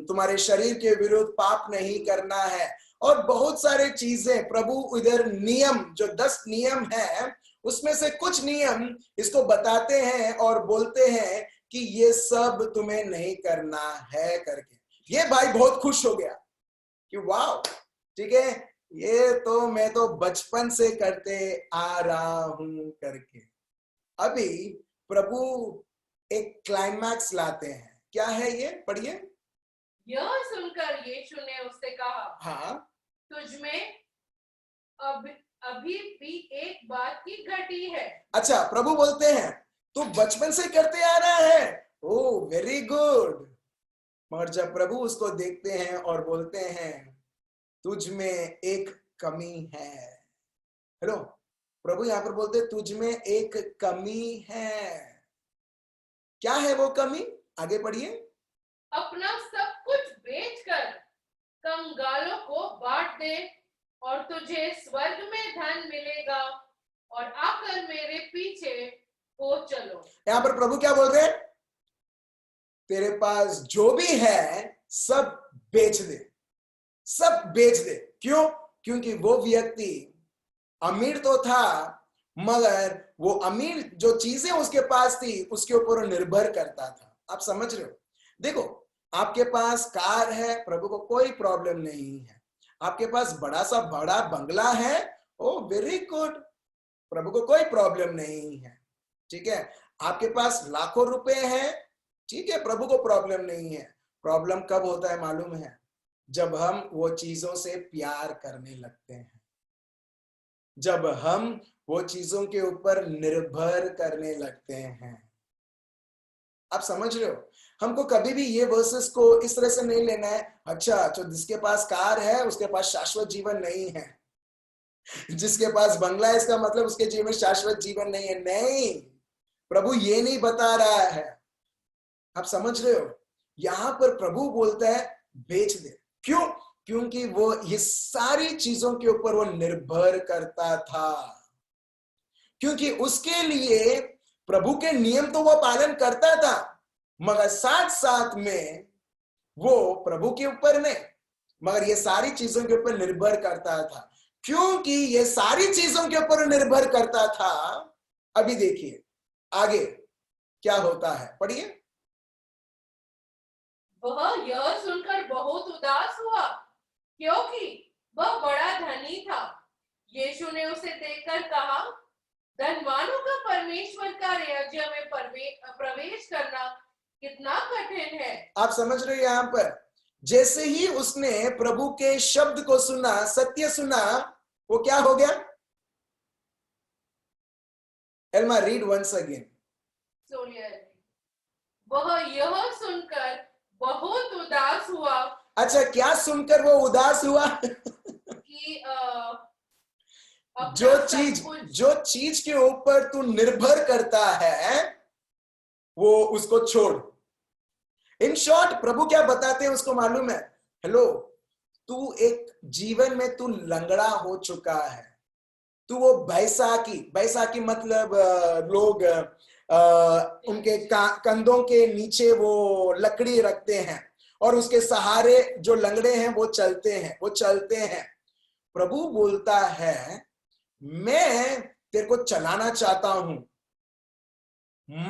तुम्हारे शरीर के विरुद्ध पाप नहीं करना है, और बहुत सारे चीजें प्रभु इधर नियम, जो 10 नियम है उसमें से कुछ नियम इसको बताते हैं और बोलते हैं कि ये सब तुम्हें नहीं करना है करके। ये भाई बहुत खुश हो गया कि वाह, ठीक है, ये तो मैं तो बचपन से करते आ रहा हूं करके। अभी प्रभु एक क्लाइमैक्स लाते हैं। क्या है ये? पढ़िए। यह सुनकर यीशु ने उससे कहा, हाँ, तुझ में अभी भी एक बात की घटी है। अच्छा, प्रभु बोलते हैं तू बचपन से करते आ रहा है, ओ वेरी गुड। मगर जब प्रभु उसको देखते हैं और बोलते हैं तुझ में एक कमी है। हेलो, प्रभु यहां पर बोलते तुझ में एक कमी है। क्या है वो कमी? आगे पढ़िए। अपना सब कुछ बेचकर कंगालों को बांट दे और तुझे स्वर्ग में धन मिलेगा, और आकर मेरे पीछे हो चलो। यहां पर प्रभु क्या बोल रहे हैं? तेरे पास जो भी है सब बेच दे, सब बेच दे। क्यों? क्योंकि वो व्यक्ति अमीर तो था, मगर वो अमीर जो चीजें उसके पास थी उसके ऊपर निर्भर करता था। आप समझ रहे हो? देखो, आपके पास कार है, प्रभु को कोई प्रॉब्लम नहीं है। आपके पास बड़ा बंगला है, ओ वेरी गुड, प्रभु को कोई प्रॉब्लम नहीं है। ठीक है, आपके पास लाखों रुपए हैं, ठीक है, प्रभु को प्रॉब्लम नहीं है। प्रॉब्लम कब होता है मालूम है? जब हम वो चीजों से प्यार करने लगते हैं, जब हम वो चीजों के ऊपर निर्भर करने लगते हैं। आप समझ रहे हो? हमको कभी भी ये वर्सेस को इस तरह से नहीं लेना है, अच्छा जो जिसके पास कार है उसके पास शाश्वत जीवन नहीं है, जिसके पास बंगला है इसका मतलब उसके जीवन में शाश्वत जीवन नहीं है। नहीं, प्रभु ये नहीं बता रहा है। आप समझ रहे हो? यहां पर प्रभु बोलता है बेच दे। क्यों? क्योंकि वो ये सारी चीजों के ऊपर वो निर्भर करता था, क्योंकि उसके लिए प्रभु के नियम तो वो पालन करता था, मगर साथ साथ में वो प्रभु के ऊपर नहीं, मगर ये सारी चीजों के ऊपर निर्भर करता था। क्योंकि ये सारी चीजों के ऊपर निर्भर करता था, अभी देखिए आगे क्या होता है, पढ़िए। वह यह सुनकर बहुत उदास हुआ, क्योंकि वह बड़ा धनी था। यीशु ने उसे देखकर कहा, धनवानों का परमेश्वर का राज्य में प्रवेश करना कितना कठिन है। आप समझ रहे हैं? यहां पर जैसे ही उसने प्रभु के शब्द को सुना, सत्य सुना, वो क्या हो गया? Elma read once again. वह यह सुनकर बहुत उदास हुआ। अच्छा, क्या सुनकर वो उदास हुआ? कि जो चीज के ऊपर तू निर्भर करता है वो उसको छोड़। इन शॉर्ट प्रभु क्या बताते हैं उसको मालूम है? हेलो, तू एक जीवन में तू लंगड़ा हो चुका है, तू वो बैसाखी मतलब लोग उनके कंधों के नीचे वो लकड़ी रखते हैं और उसके सहारे जो लंगड़े हैं वो चलते हैं। प्रभु बोलता है मैं तेरे को चलाना चाहता हूं,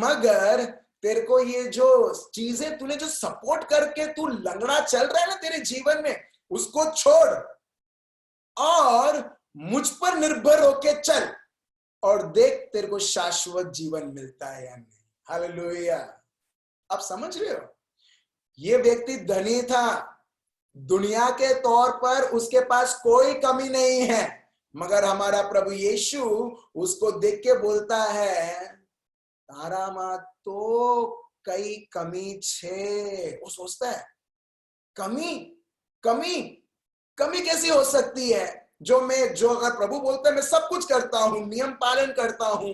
मगर तेरे को ये जो चीजें तूने जो सपोर्ट करके तू लंगड़ा चल रहा है ना तेरे जीवन में, उसको छोड़ और मुझ पर निर्भर होके चल और देख तेरे को शाश्वत जीवन मिलता है या नहीं। हालेलुया। आप समझ रहे हो? ये व्यक्ति धनी था, दुनिया के तौर पर उसके पास कोई कमी नहीं है, मगर हमारा प्रभु यीशु उसको देख के बोलता है तारामा तो कई कमी छे। वो सोचता है कमी कैसी हो सकती है? जो अगर प्रभु बोलता है मैं सब कुछ करता हूं, नियम पालन करता हूं,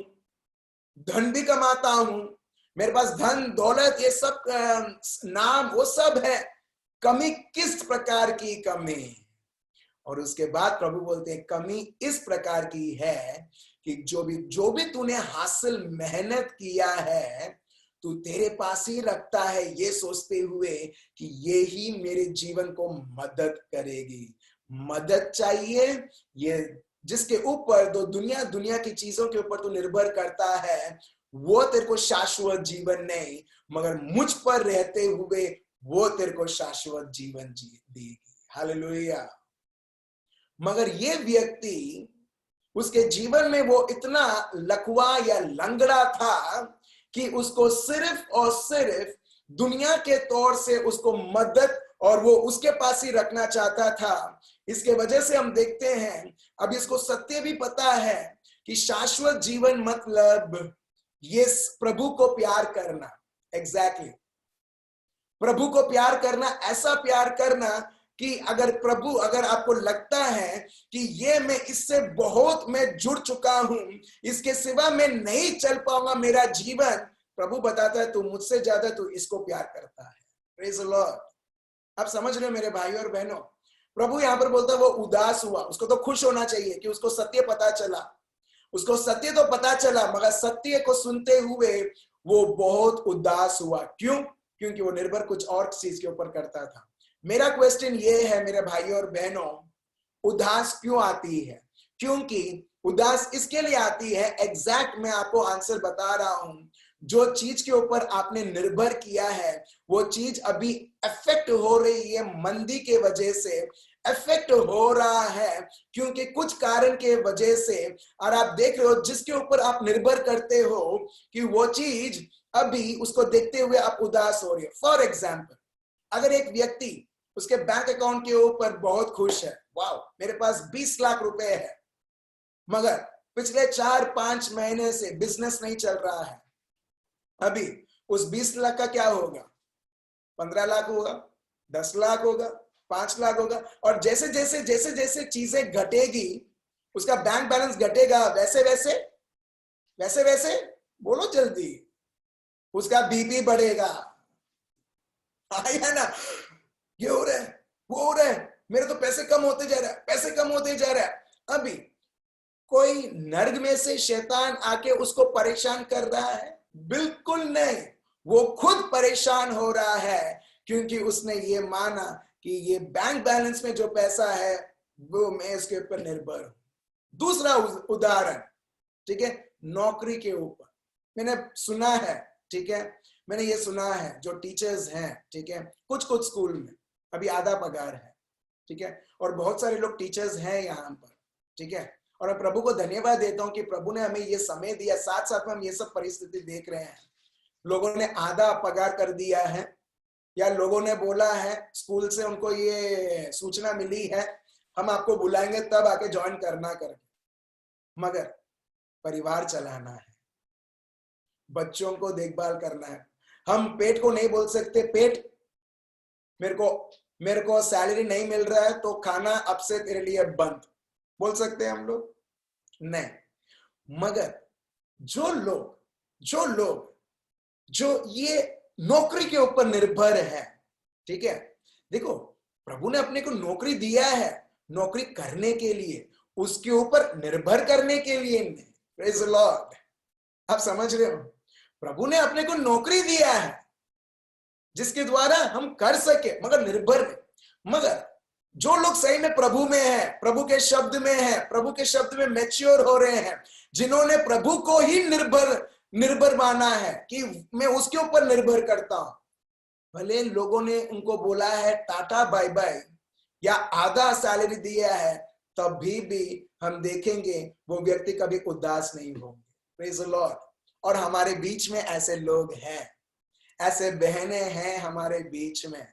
धन भी कमाता हूं, मेरे पास धन दौलत ये सब नाम वो सब है, कमी किस प्रकार की कमी? और उसके बाद प्रभु बोलते हैं कमी इस प्रकार की है कि जो भी तूने हासिल मेहनत किया है तू तेरे पास ही रखता है, ये सोचते हुए कि ये ही मेरे जीवन को मदद करेगी। मदद चाहिए, ये जिसके ऊपर दुनिया की चीजों के ऊपर तू निर्भर करता है, वो तेरे को शाश्वत जीवन नहीं, मगर मुझ पर रहते हुए वो तेरे को शाश्वत जीवन देगी। हालेलुया। मगर ये व्यक्ति, उसके जीवन में वो इतना लकवा या लंगड़ा था कि उसको सिर्फ और सिर्फ दुनिया के तौर से उसको मदद और वो उसके पास ही रखना चाहता था। इसके वजह से हम देखते हैं, अब इसको सत्य भी पता है कि शाश्वत जीवन मतलब ये प्रभु को प्यार करना। एग्जैक्टली, प्रभु को प्यार करना, ऐसा प्यार करना कि अगर आपको लगता है कि ये मैं इससे बहुत मैं जुड़ चुका हूं, इसके सिवा मैं नहीं चल पाऊंगा मेरा जीवन, प्रभु बताता है तू मुझसे ज्यादा तू इसको प्यार करता है। Praise the Lord. आप समझ रहे हो मेरे भाई और बहनों? प्रभु यहां पर बोलता है वो उदास हुआ। उसको तो खुश होना चाहिए कि उसको सत्य पता चला, उसको सत्य तो पता चला, मगर सत्य को सुनते हुए वो बहुत उदास हुआ। क्यों? क्योंकि वो निर्भर कुछ और चीज के ऊपर करता था। मेरा क्वेश्चन ये है मेरे भाई और बहनों, उदास क्यों आती है? क्योंकि उदास इसके लिए आती है, एग्जैक्ट मैं आपको आंसर बता रहा हूं, जो चीज के ऊपर आपने निर्भर किया है वो चीज अभी अफेक्ट हो रही है, मंदी के वजह से अफेक्ट हो रहा है, क्योंकि कुछ कारण के वजह से। और आप देख रहे हो जिसके ऊपर आप निर्भर करते हो कि वो चीज अभी उसको देखते हुए आप उदास हो रही है। फॉर एग्जाम्पल, अगर एक व्यक्ति उसके बैंक अकाउंट के ऊपर बहुत खुश है, वाह मेरे पास 20 लाख रुपए है, मगर पिछले 4-5 महीने से बिजनेस नहीं चल रहा है, अभी उस 20 लाख का क्या होगा? 15 लाख होगा, 10 लाख होगा, 5 लाख होगा। और जैसे जैसे जैसे जैसे चीजें घटेगी, उसका बैंक बैलेंस घटेगा, वैसे वैसे वैसे वैसे बोलो जल्दी, उसका बीपी बढ़ेगा। है ना? ये हो रहा है, वो हो रहा है, मेरे तो पैसे कम होते जा रहा है, पैसे कम होते जा रहा है। अभी कोई नर्क में से शैतान आके उसको परेशान कर रहा है? बिल्कुल नहीं, वो खुद परेशान हो रहा है, क्योंकि उसने ये माना कि ये बैंक बैलेंस में जो पैसा है वो मैं इसके ऊपर निर्भर हूं। दूसरा उदाहरण, ठीक है, नौकरी के ऊपर मैंने सुना है, ठीक है, मैंने ये सुना है जो टीचर्स हैं, ठीक है, कुछ कुछ स्कूल में अभी आधा पगार है, ठीक है, और बहुत सारे लोग टीचर्स हैं यहाँ पर, ठीक है, और मैं प्रभु को धन्यवाद देता हूँ कि प्रभु ने हमें ये समय दिया, साथ साथ में हम ये सब परिस्थिति देख रहे हैं। लोगों ने आधा पगार कर दिया है, या लोगों ने बोला है, स्कूल से उनको ये सूचना मिली है, हम आपको बुलाएंगे तब आके ज्वाइन करना करके। मगर परिवार चलाना है, बच्चों को देखभाल करना है। हम पेट को नहीं बोल सकते, पेट मेरे को सैलरी नहीं मिल रहा है तो खाना अब से तेरे लिए बंद, बोल सकते हैं हम लोग? नहीं। मगर जो लोग जो ये नौकरी के ऊपर निर्भर है, ठीक है, देखो प्रभु ने अपने को नौकरी दिया है नौकरी करने के लिए, उसके ऊपर निर्भर करने के लिए नहीं। Praise the Lord. आप समझ रहे हो? प्रभु ने अपने को नौकरी दिया है जिसके द्वारा हम कर सके, मगर निर्भर नहीं। मगर जो लोग सही में प्रभु में है, प्रभु के शब्द में है, प्रभु के शब्द में मैच्योर हो रहे हैं, जिन्होंने प्रभु को ही निर्भर माना है कि मैं उसके ऊपर निर्भर करता हूं, भले लोगों ने उनको बोला है टाटा बाय बाय या आधा सैलरी दिया है, तभी भी हम देखेंगे वो व्यक्ति कभी उदास नहीं होंगे। Praise the Lord. और हमारे बीच में ऐसे लोग हैं, ऐसे बहनें हैं हमारे बीच में,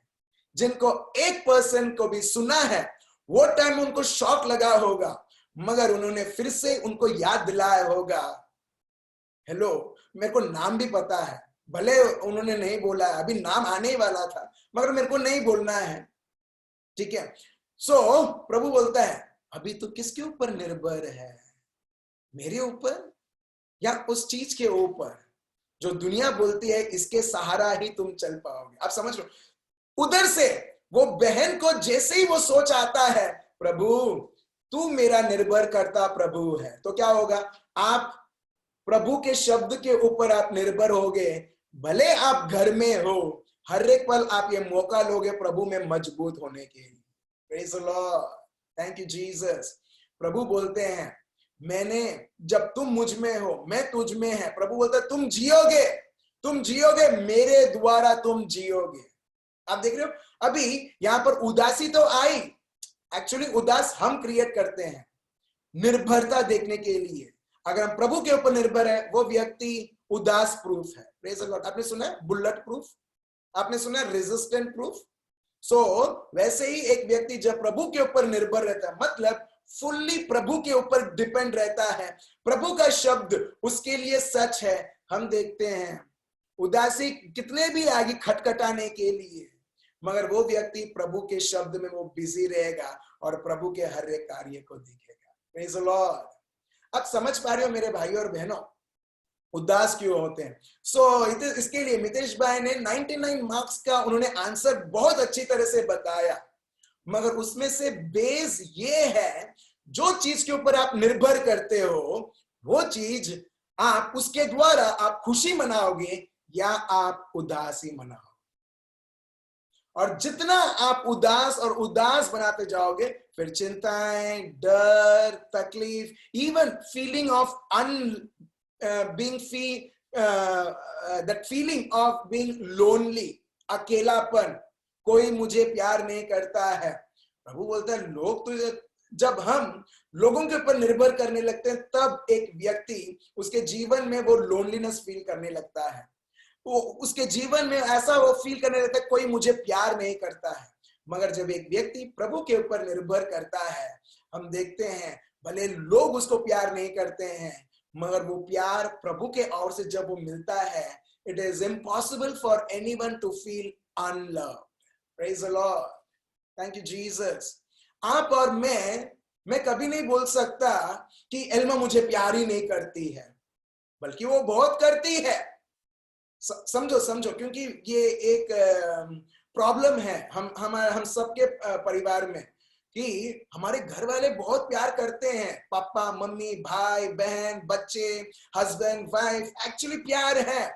जिनको 1% को भी सुना है, वो टाइम उनको शॉक लगा होगा, मगर उन्होंने फिर से उनको याद दिलाया होगा। हेलो, मेरे को नाम भी पता है, भले उन्होंने नहीं बोला है, अभी नाम आने ही वाला था, मगर मेरे को नहीं बोलना है, ठीक है। सो प्रभु बोलता है, अभी तो किसके ऊपर निर्भर है? मेरे ऊपर या उस चीज के ऊपर जो दुनिया बोलती है इसके सहारा ही तुम चल पाओगे? आप समझ लो, उधर से वो बहन को जैसे ही वो सोच आता है, प्रभु तू मेरा निर्भर करता प्रभु है, तो क्या होगा? आप प्रभु के शब्द के ऊपर आप निर्भर होगे, भले आप घर में हो, हर एक पल आप ये मौका लोगे प्रभु में मजबूत होने के लिए। Praise the lord, thank you Jesus. प्रभु बोलते हैं, मैंने, जब तुम मुझ में हो मैं तुझ में है। प्रभु बोलता है तुम जियोगे मेरे द्वारा, तुम जियोगे। आप देख रहे हो, अभी यहां पर उदासी तो आई, एक्चुअली उदास हम क्रिएट करते हैं निर्भरता देखने के लिए। अगर हम प्रभु के ऊपर निर्भर है, वो व्यक्ति उदास प्रूफ है। Praise the Lord. आपने सुना है बुलेट प्रूफ, आपने सुना है रेजिस्टेंट प्रूफ। सो वैसे ही एक व्यक्ति जब प्रभु के ऊपर निर्भर रहता है, मतलब फुल्ली प्रभु के ऊपर डिपेंड रहता है, प्रभु का शब्द उसके लिए सच है, हम देखते हैं उदासी कितने भी आगे खटखटाने के लिए, मगर वो व्यक्ति प्रभु के शब्द में वो बिजी रहेगा और प्रभु के हर एक कार्य को दिखेगा। Praise the Lord. अब समझ पा रहे हो मेरे भाई और बहनों, उदास क्यों होते हैं? सो इसके लिए मितेश भाई ने 99 मार्क्स का उन्होंने आंसर बहुत अच्छी तरह से बताया, मगर उसमें से बेस ये है, जो चीज के ऊपर आप निर्भर करते हो वो चीज आप उसके द्वारा आप खुशी मनाओगे या आप उदासी मनाओगे। और जितना आप उदास बनाते जाओगे, फिर चिंताएं, डर, तकलीफ, even feeling of that feeling of being lonely, अकेलापन, कोई मुझे प्यार नहीं करता है। प्रभु बोलता है लोग तो, जब हम लोगों के ऊपर निर्भर करने लगते हैं, तब एक व्यक्ति उसके जीवन में वो लोनलीनेस फील करने लगता है, वो उसके जीवन में ऐसा वो फील करने लगता है कोई मुझे प्यार नहीं करता है। मगर जब एक व्यक्ति प्रभु के ऊपर निर्भर करता है, हम देखते हैं भले लोग उसको प्यार नहीं करते हैं, मगर वो प्यार प्रभु के ओर से जब वो मिलता है, it is impossible for anyone to feel unloved. Praise the lord, thank you Jesus. आप और मैं कभी नहीं बोल सकता कि एल्मा मुझे प्यार ही नहीं करती है, बल्कि वो बहुत करती है। समझो, क्योंकि ये एक प्रॉब्लम है हम सबके परिवार में, कि हमारे घर वाले बहुत प्यार करते हैं। पापा, मम्मी, भाई, बहन, बच्चे, हस्बैंड, वाइफ, एक्चुअली प्यार है,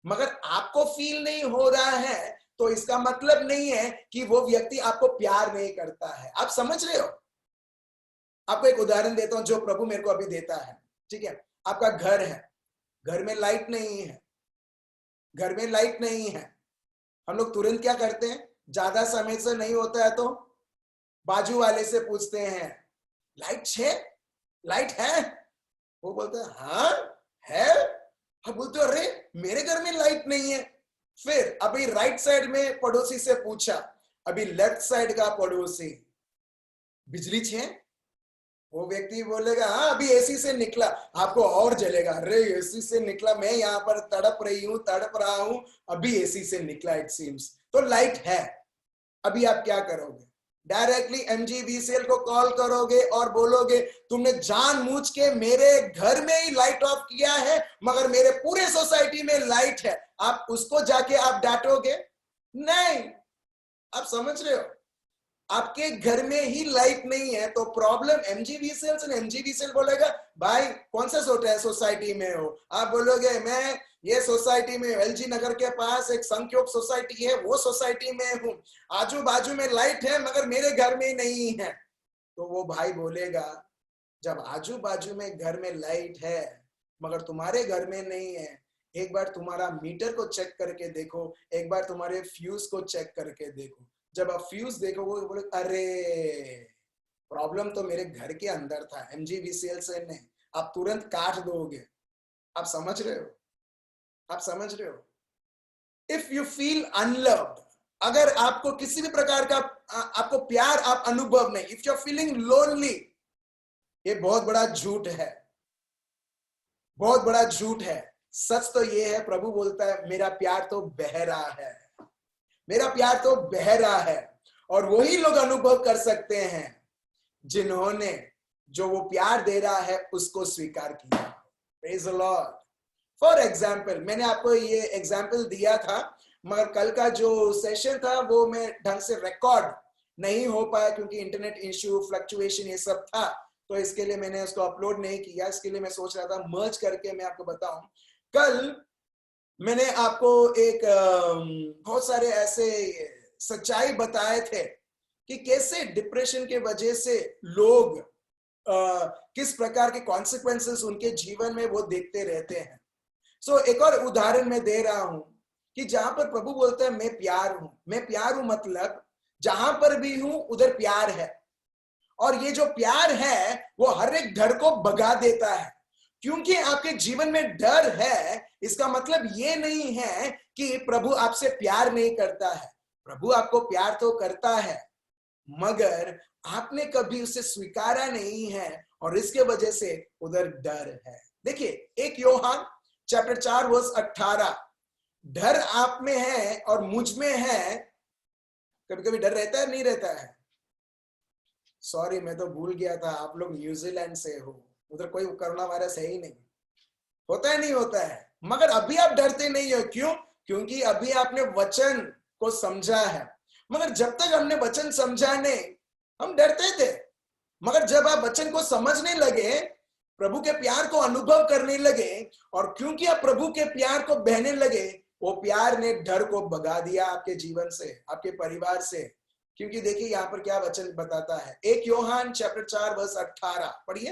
मगर आपको फील नहीं हो रहा है, तो इसका मतलब नहीं है कि वो व्यक्ति आपको प्यार नहीं करता है। आप समझ रहे हो? आपको एक उदाहरण देता हूं जो प्रभु मेरे को अभी देता है, ठीक है? आपका घर है, घर में लाइट नहीं है, घर में लाइट नहीं है, हम लोग तुरंत क्या करते हैं? ज्यादा समय से नहीं होता है तो बाजू वाले से पूछते हैं, लाइट है? वो बोलते हैं हाँ है। हम बोलते हो अरे मेरे घर में लाइट नहीं है। फिर अभी राइट साइड में पड़ोसी से पूछा, अभी लेफ्ट साइड का पड़ोसी, बिजली छे? वो व्यक्ति बोलेगा हाँ अभी एसी से निकला। आपको और जलेगा, अरे एसी से निकला, मैं यहाँ पर तड़प रहा हूं, अभी एसी से निकला इट सीम्स। तो लाइट है, अभी आप क्या करोगे? डायरेक्टली MGVCL को कॉल करोगे और बोलोगे तुमने जानबूझ के मेरे घर में ही लाइट ऑफ किया है, मगर मेरे पूरे सोसाइटी में लाइट है। आप उसको जाके आप डांटोगे? नहीं। आप समझ रहे हो? आपके घर में ही लाइट नहीं है तो प्रॉब्लम MGVCL से। MGVCL बोलेगा भाई कौन सा सोसाइटी में हो? आप बोलोगे मैं ये सोसाइटी में, LG नगर के पास एक संख्योग सोसाइटी है, वो सोसाइटी में हूं, आजू बाजू में लाइट है मगर मेरे घर में नहीं है। तो वो भाई बोलेगा जब आजू बाजू में घर में लाइट है मगर तुम्हारे घर में नहीं है, एक बार तुम्हारा मीटर को चेक करके देखो, एक बार तुम्हारे फ्यूज को चेक करके देखो। जब आप फ्यूज देखोगे बोले अरे प्रॉब्लम तो मेरे घर के अंदर था, MGVCL से नहीं। आप तुरंत काट दोगे। आप समझ रहे हो? आप समझ रहे हो? इफ यू फील अनलव्ड, अगर आपको किसी भी प्रकार का आपको प्यार आप अनुभव नहीं, if you are feeling lonely, ये बहुत बड़ा झूठ है, बहुत बड़ा झूठ है। सच तो ये है, प्रभु बोलता है मेरा प्यार तो बह रहा है, मेरा प्यार तो बह रहा है। और वही लोग अनुभव कर सकते हैं जिन्होंने जो वो प्यार दे रहा है उसको स्वीकार किया। Praise the Lord. For example, मैंने आपको ये एग्जाम्पल दिया था, मगर कल का जो सेशन था वो मैं ढंग से रिकॉर्ड नहीं हो पाया क्योंकि इंटरनेट इश्यू, फ्लक्चुएशन, ये सब था, तो इसके लिए मैंने उसको अपलोड नहीं किया। इसके लिए मैं सोच रहा था मर्ज करके मैं आपको बताऊं। कल मैंने आपको एक बहुत सारे ऐसे सच्चाई बताए थे कि कैसे डिप्रेशन के वजह से लोग किस प्रकार के कॉन्सिक्वेंसेस उनके जीवन में वो देखते रहते हैं। सो एक और उदाहरण मैं दे रहा हूं कि जहां पर प्रभु बोलता है मैं प्यार हूं, मैं प्यार हूं, मतलब जहां पर भी हूं उधर प्यार है। और ये जो प्यार है वो हर एक डर को भगा देता है। क्योंकि आपके जीवन में डर है, इसका मतलब ये नहीं है कि प्रभु आपसे प्यार नहीं करता है। प्रभु आपको प्यार तो करता है, मगर आपने कभी उसे स्वीकारा नहीं है और इसके वजह से उधर डर है। देखिए 1 यूहन्ना चैप्टर 4 वर्स 18, डर आप में है और मुझ में है। कभी कभी डर रहता है, नहीं रहता है? सॉरी मैं तो भूल गया था, आप लोग न्यूजीलैंड से हो, उधर कोई कोरोना वायरस है ही नहीं। होता है, नहीं होता है? मगर अभी आप डरते नहीं हो, क्यों? क्योंकि अभी आपने वचन को समझा है। मगर जब तक हमने वचन समझा नहीं, हम डरते थे। मगर जब आप वचन को समझने लगे, प्रभु के प्यार को अनुभव करने लगे, और क्योंकि आप प्रभु के प्यार को बहने लगे, वो प्यार ने डर को भगा दिया आपके जीवन से, आपके परिवार से। क्योंकि देखिए यहाँ पर क्या वचन बताता है, 1 यूहन्ना चैप्टर 4 वर्स 18 पढ़िए।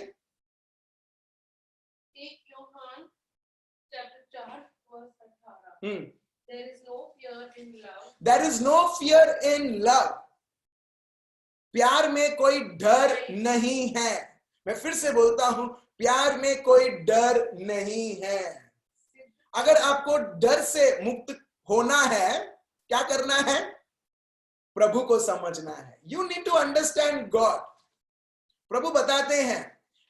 1 यूहन्ना chapter 4 verse 18। There is no fear in love. There is no fear in love. प्यार में कोई डर नहीं है। मैं फिर से बोलता हूं, प्यार में कोई डर नहीं है। अगर आपको डर से मुक्त होना है, क्या करना है? प्रभु को समझना है। You need to understand God. प्रभु बताते हैं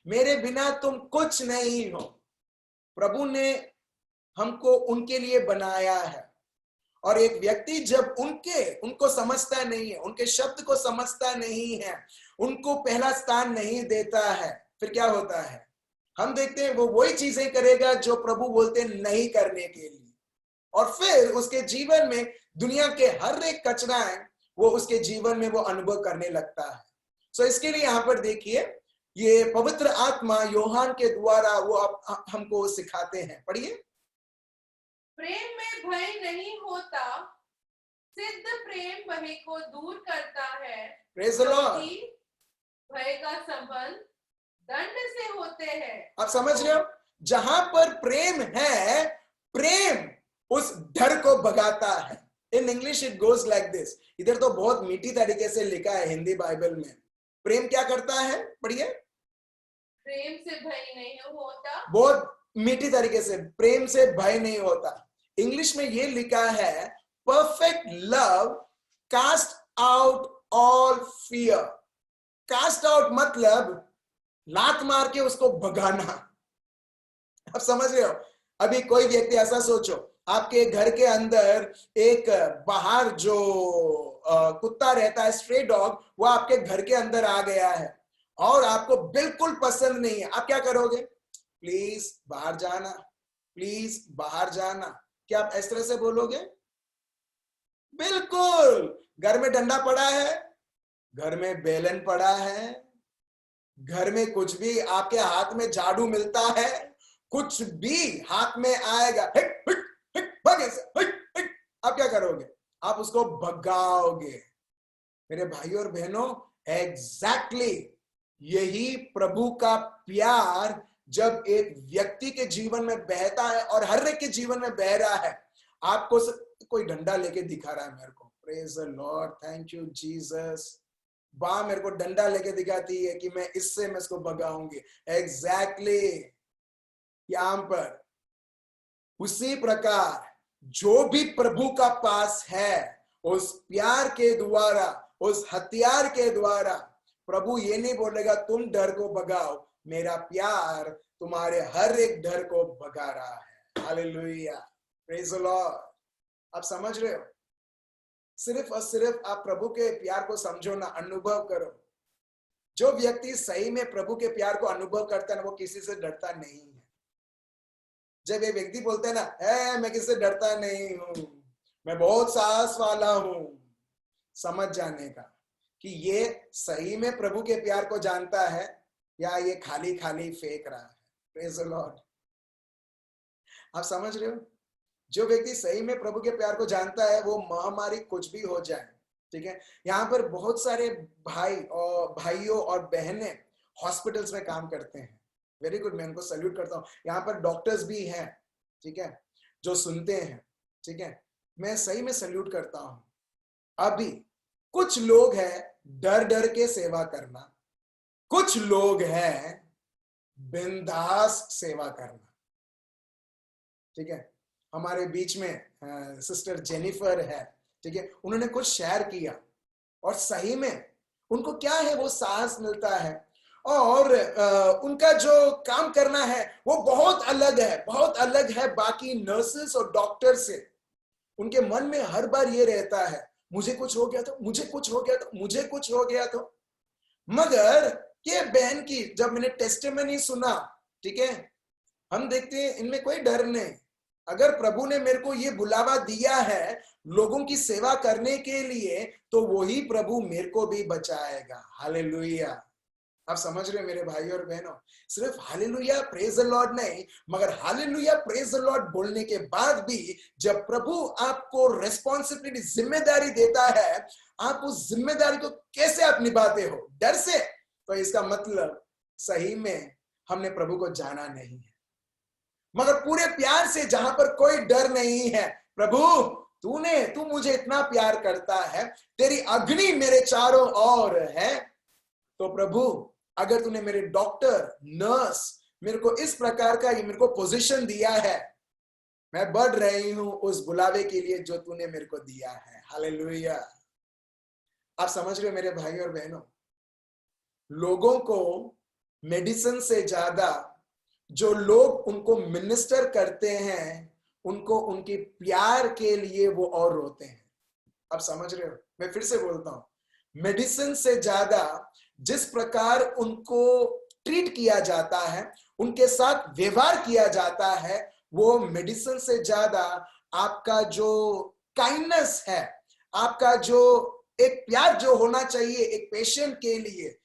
मेरे बिना तुम कुछ नहीं हो। प्रभु ने हमको उनके लिए बनाया है। और एक व्यक्ति जब उनको समझता नहीं है, उनके शब्द को समझता नहीं है, उनको पहला स्थान नहीं देता है, फिर क्या होता है? हम देखते हैं वो वही चीजें करेगा जो प्रभु बोलते नहीं करने के लिए, और फिर उसके जीवन में दुनिया के हर एक कचरा है वो उसके जीवन में वो अनुभव करने लगता है। सो इसके लिए यहां पर देखिए, ये पवित्र आत्मा यूहन्ना के द्वारा वो हमको सिखाते हैं। पढ़िए। प्रेम में भय नहीं होता, सिद्ध प्रेम भय को दूर करता है, प्रेज द लॉर्ड। क्योंकि भय का संबंध दंड से होते हैं। आप समझ रहे हो? जहां पर प्रेम है, प्रेम उस डर को भगाता है। In English it goes like this. इधर तो बहुत मीठी तरीके से लिखा है हिंदी बाइबल में। प्रेम क्या करता है? पढ़िए। प्रेम से भय नहीं होता। बहुत मीठी तरीके से, प्रेम से भय नहीं होता। इंग्लिश में ये लिखा है, perfect love cast out all fear. Cast out मतलब लात मार के उसको भगाना। आप समझ रहे हो? अभी कोई व्यक्ति ऐसा सोचो, आपके घर के अंदर एक बाहर जो कुत्ता रहता है, स्ट्रे डॉग, वो आपके घर के अंदर आ गया है और आपको बिल्कुल पसंद नहीं है। आप क्या करोगे? प्लीज बाहर जाना, प्लीज बाहर जाना। क्या आप इस तरह से बोलोगे? बिल्कुल। घर में डंडा पड़ा है, घर में बेलन पड़ा है, घर में कुछ भी, आपके हाथ में झाड़ू मिलता है, कुछ भी हाथ में आएगा, हिट हिट हिट भागे से, हिट हिट। आप क्या करोगे? आप उसको भगाओगे। मेरे भाइयों और बहनों, एग्जैक्टली यही प्रभु का प्यार जब एक व्यक्ति के जीवन में बहता है, और हर एक के जीवन में बह रहा है। आपको कोई डंडा लेके दिखा रहा है मेरे को, praise the lord, thank you Jesus. बा मेरे को डंडा लेके दिखाती है कि मैं इसको भगाऊंगी। एग्जैक्टली यहां पर उसी प्रकार जो भी प्रभु का पास है, उस प्यार के द्वारा, उस हथियार के द्वारा, प्रभु ये नहीं बोलेगा तुम डर को भगाओ, मेरा प्यार तुम्हारे हर एक डर को भगा रहा है। Hallelujah, praise the Lord. आप समझ रहे हो? सिर्फ और सिर्फ आप प्रभु के प्यार को समझो ना, अनुभव करो। जो व्यक्ति सही में प्रभु के प्यार को अनुभव करता है ना, वो किसी से डरता नहीं है। जब ये व्यक्ति बोलते हैं ना, मैं किसी से डरता नहीं हूं, मैं बहुत साहस वाला हूं, समझ जाने का कि ये सही में प्रभु के प्यार को जानता है या ये खाली खाली फेंक रहा है। Praise the Lord. आप समझ रहे हो? जो व्यक्ति सही में प्रभु के प्यार को जानता है, वो महामारी कुछ भी हो जाए, ठीक है। यहाँ पर बहुत सारे भाइयों और बहनें हॉस्पिटल्स में काम करते हैं। वेरी गुड, मैं उनको सल्यूट करता हूँ। यहाँ पर डॉक्टर्स भी हैं, ठीक है, जो सुनते हैं, ठीक है, मैं सही में सल्यूट करता हूँ। अभी कुछ लोग हैं डर डर के सेवा करना, कुछ लोग हैं बिंदास सेवा करना, ठीक है। हमारे बीच में सिस्टर जेनिफर है, ठीक है, उन्होंने कुछ शेयर किया और सही में उनको क्या है, वो साहस मिलता है और उनका जो काम करना है वो बहुत अलग है, बहुत अलग है बाकी नर्सेस और डॉक्टर से। उनके मन में हर बार ये रहता है, मुझे कुछ हो गया तो, मुझे कुछ हो गया तो, मुझे कुछ हो गया तो। मगर ये बहन की जब मैंने टेस्टिमनी सुना, ठीक है, हम देखते हैं इनमें कोई डर नहीं। अगर प्रभु ने मेरे को ये बुलावा दिया है लोगों की सेवा करने के लिए, तो वही प्रभु मेरे को भी बचाएगा। हालेलुया। आप समझ रहे मेरे भाई और बहनों? सिर्फ हालेलुया प्रेज द लॉर्ड नहीं, मगर हालेलुया प्रेज द लॉर्ड बोलने के बाद भी जब प्रभु आपको रिस्पॉन्सिबिलिटी, जिम्मेदारी देता है, आप उस जिम्मेदारी को कैसे आप निभाते हो? डर से? तो इसका मतलब सही में हमने प्रभु को जाना नहीं है। मगर पूरे प्यार से, जहां पर कोई डर नहीं है, प्रभु तू मुझे इतना प्यार करता है, तेरी अग्नि मेरे चारों ओर है, तो प्रभु अगर तूने मेरे डॉक्टर, नर्स, मेरे को इस प्रकार का मेरे को पोजीशन दिया है, मैं बढ़ रही हूं उस बुलावे के लिए जो तूने मेरे को दिया है। हालेलुया। आप समझ रहे हो मेरे भाई और बहनों? लोगों को मेडिसिन से ज्यादा जो लोग उनको मिनिस्टर करते हैं, उनको उनके प्यार के लिए वो और रोते हैं। आप समझ रहे हो? मैं फिर से बोलता हूं, मेडिसिन से ज्यादा जिस प्रकार उनको ट्रीट किया जाता है, उनके साथ व्यवहार किया जाता है, वो मेडिसिन से ज्यादा आपका जो काइंडनेस है, आपका जो एक प्यार जो होना चाहिए एक पेशेंट के लिए,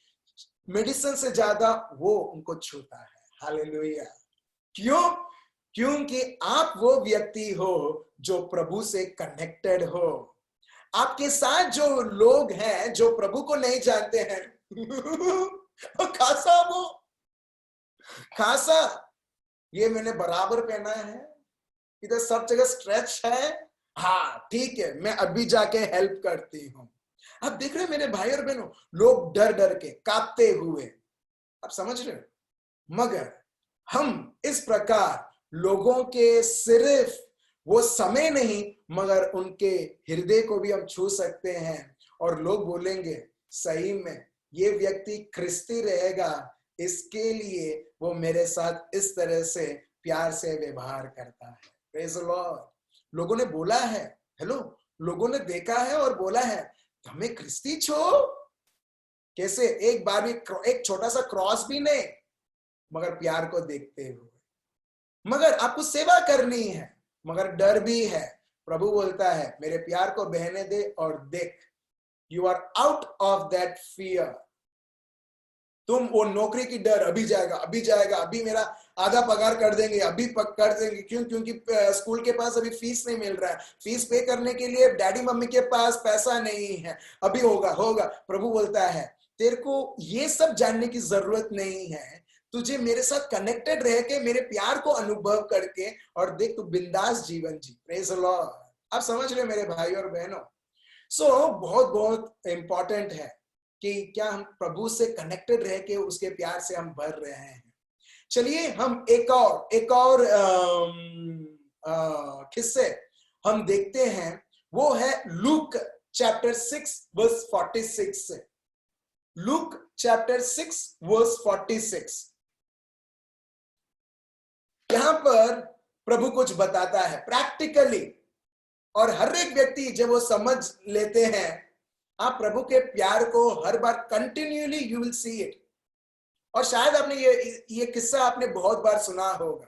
मेडिसिन से ज्यादा वो उनको छूता है। हालेलुया। क्यों? क्योंकि आप वो व्यक्ति हो जो प्रभु से कनेक्टेड हो। आपके साथ जो लोग हैं जो प्रभु को नहीं जानते हैं खासा ये मैंने बराबर पहना है, इधर सब जगह स्ट्रेच है, हाँ ठीक है, मैं अभी जाके हेल्प करती हूं। आप देख रहे हैं मेरे भाई और बहनों, लोग डर डर के कांपते हुए, आप समझ रहे हो? मगर हम इस प्रकार लोगों के सिर्फ वो समय नहीं मगर उनके हृदय को भी हम छू सकते हैं, और लोग बोलेंगे सही में ये व्यक्ति ख्रिस्ती रहेगा, इसके लिए वो मेरे साथ इस तरह से प्यार से व्यवहार करता है। Praise the Lord. लोगों ने बोला है, हेलो, लोगों ने देखा है और बोला है हमें ख्रिस्ती छो। कैसे? एक बार भी एक छोटा सा क्रॉस भी नहीं, मगर प्यार को देखते हुए। मगर आपको सेवा करनी है, मगर डर भी है। प्रभु बोलता है मेरे प्यार को बहने दे और देख, you are out of that fear. तुम वो नौकरी की डर, अभी जाएगा, अभी जाएगा, अभी मेरा आधा पगार कर देंगे, अभी कर देंगे। क्यों? क्योंकि स्कूल के पास अभी फीस नहीं मिल रहा है, फीस पे करने के लिए डैडी मम्मी के पास पैसा नहीं है, अभी होगा होगा। प्रभु बोलता है तेरे को ये सब जानने की जरूरत नहीं है, तुझे मेरे साथ कनेक्टेड रह के मेरे प्यार को अनुभव करके और देख तू बिंदास जीवन जी। Praise the Lord. आप समझ रहे मेरे भाई और बहनों? सो बहुत बहुत इंपॉर्टेंट है कि क्या हम प्रभु से कनेक्टेड रह के उसके प्यार से हम भर रहे हैं। चलिए हम एक और किस्से हम देखते हैं, वो है लूक चैप्टर 6 वर्स 46 से। Luke chapter 6 verse 46। यहां पर प्रभु कुछ बताता है प्रैक्टिकली, और हर एक व्यक्ति जब वो समझ लेते हैं, आप प्रभु के प्यार को हर बार continuously you will see it. और शायद आपने ये किस्सा आपने बहुत बार सुना होगा,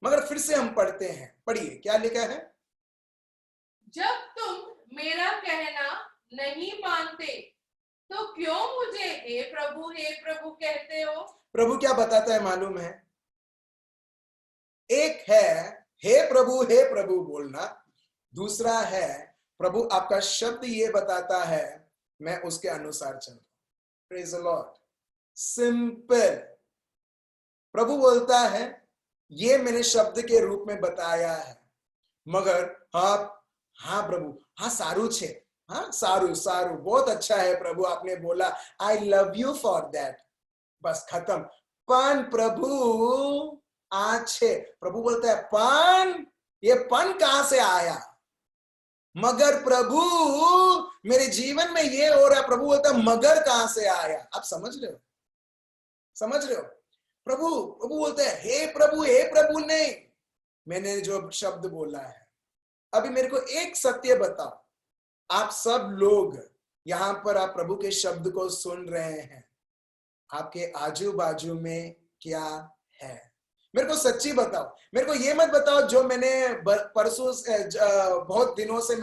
मगर फिर से हम पढ़ते हैं। पढ़िए क्या लिखा है। जब तुम मेरा कहना नहीं मानते तो क्यों मुझे हे प्रभु कहते हो? प्रभु क्या बताता है मालूम है? एक है हे प्रभु बोलना, दूसरा है प्रभु आपका शब्द ये बताता है मैं उसके अनुसार चलता हूं। Praise the Lord. सिंपल। प्रभु बोलता है ये मैंने शब्द के रूप में बताया है, मगर हाँ प्रभु, हाँ सारू छे, हाँ सारू बहुत अच्छा है प्रभु, आपने बोला I love you for that, बस खत्म। पन प्रभु आछे। प्रभु बोलता है पन, ये पन कहां से आया? मगर प्रभु मेरे जीवन में ये हो रहा है। प्रभु बोलता है मगर कहां से आया? आप समझ रहे हो? समझ रहे हो? प्रभु बोलते हैं हे प्रभु नहीं, मैंने जो शब्द बोला है। अभी मेरे को एक सत्य बताओ, आप सब लोग यहां पर आप प्रभु के शब्द को सुन रहे हैं, आपके आजू बाजू में क्या है? मेरे को सच्ची बताओ, मेरे को ये मत बताओ जो मैंने परसों बहुत दिनों से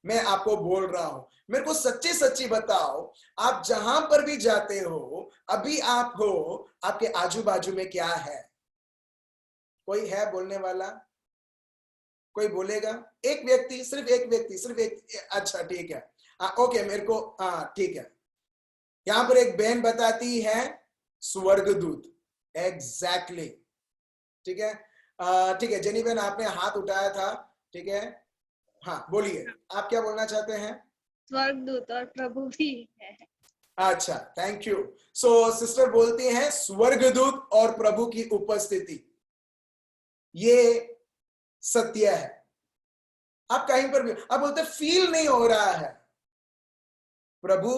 मैं आपको बोल रहा हूं। मेरे को सच्ची बताओ, आप जहां पर भी जाते हो, अभी आप हो, आपके आजू बाजू में क्या है? कोई है बोलने वाला? कोई बोलेगा? एक व्यक्ति, सिर्फ एक। अच्छा ठीक है, ओके, मेरे को ठीक है। यहां पर एक बहन बताती है स्वर्गदूत। एग्जैक्टली, ठीक है। ठीक है जेनी बहन, आपने हाथ उठाया था, ठीक है। हाँ बोलिए, आप क्या बोलना चाहते हैं? स्वर्गदूत और प्रभु भी है। अच्छा, थैंक यू। सो सिस्टर बोलती हैं स्वर्गदूत और प्रभु की उपस्थिति, ये सत्य है। आप कहीं पर भी आप बोलते फील नहीं हो रहा है, प्रभु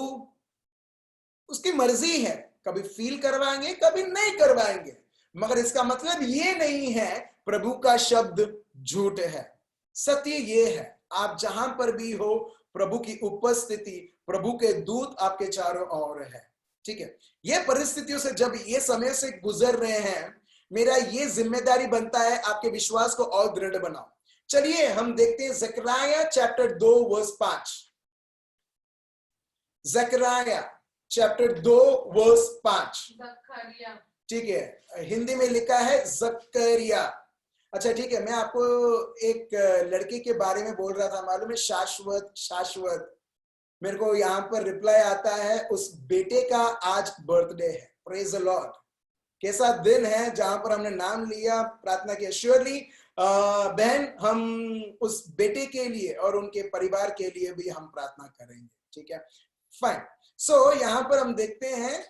उसकी मर्जी है, कभी फील करवाएंगे, कभी नहीं करवाएंगे, मगर इसका मतलब ये नहीं है प्रभु का शब्द झूठ है। सत्य ये है, आप जहां पर भी हो, प्रभु की उपस्थिति, प्रभु के दूत आपके चारों ओर है। ठीक है, ये परिस्थितियों से जब ये समय से गुजर रहे हैं, मेरा ये जिम्मेदारी बनता है आपके विश्वास को और दृढ़ बनाओ। चलिए हम देखते हैं जकरिया चैप्टर 2 वर्स 5। जकरिया चैप्टर 2 वर्स 5। जकरिया, ठीक है, हिंदी में लिखा है जकरिया। अच्छा ठीक है, मैं आपको एक लड़के के बारे में बोल रहा था, मालूम है, शाश्वत। मेरे को यहाँ पर रिप्लाई आता है, उस बेटे का आज बर्थडे है। Praise the Lord. कैसा दिन है जहां पर हमने नाम लिया, प्रार्थना किया। श्योरली बहन, हम उस बेटे के लिए और उनके परिवार के लिए भी हम प्रार्थना करेंगे। ठीक है, फाइन। सो यहाँ पर हम देखते हैं,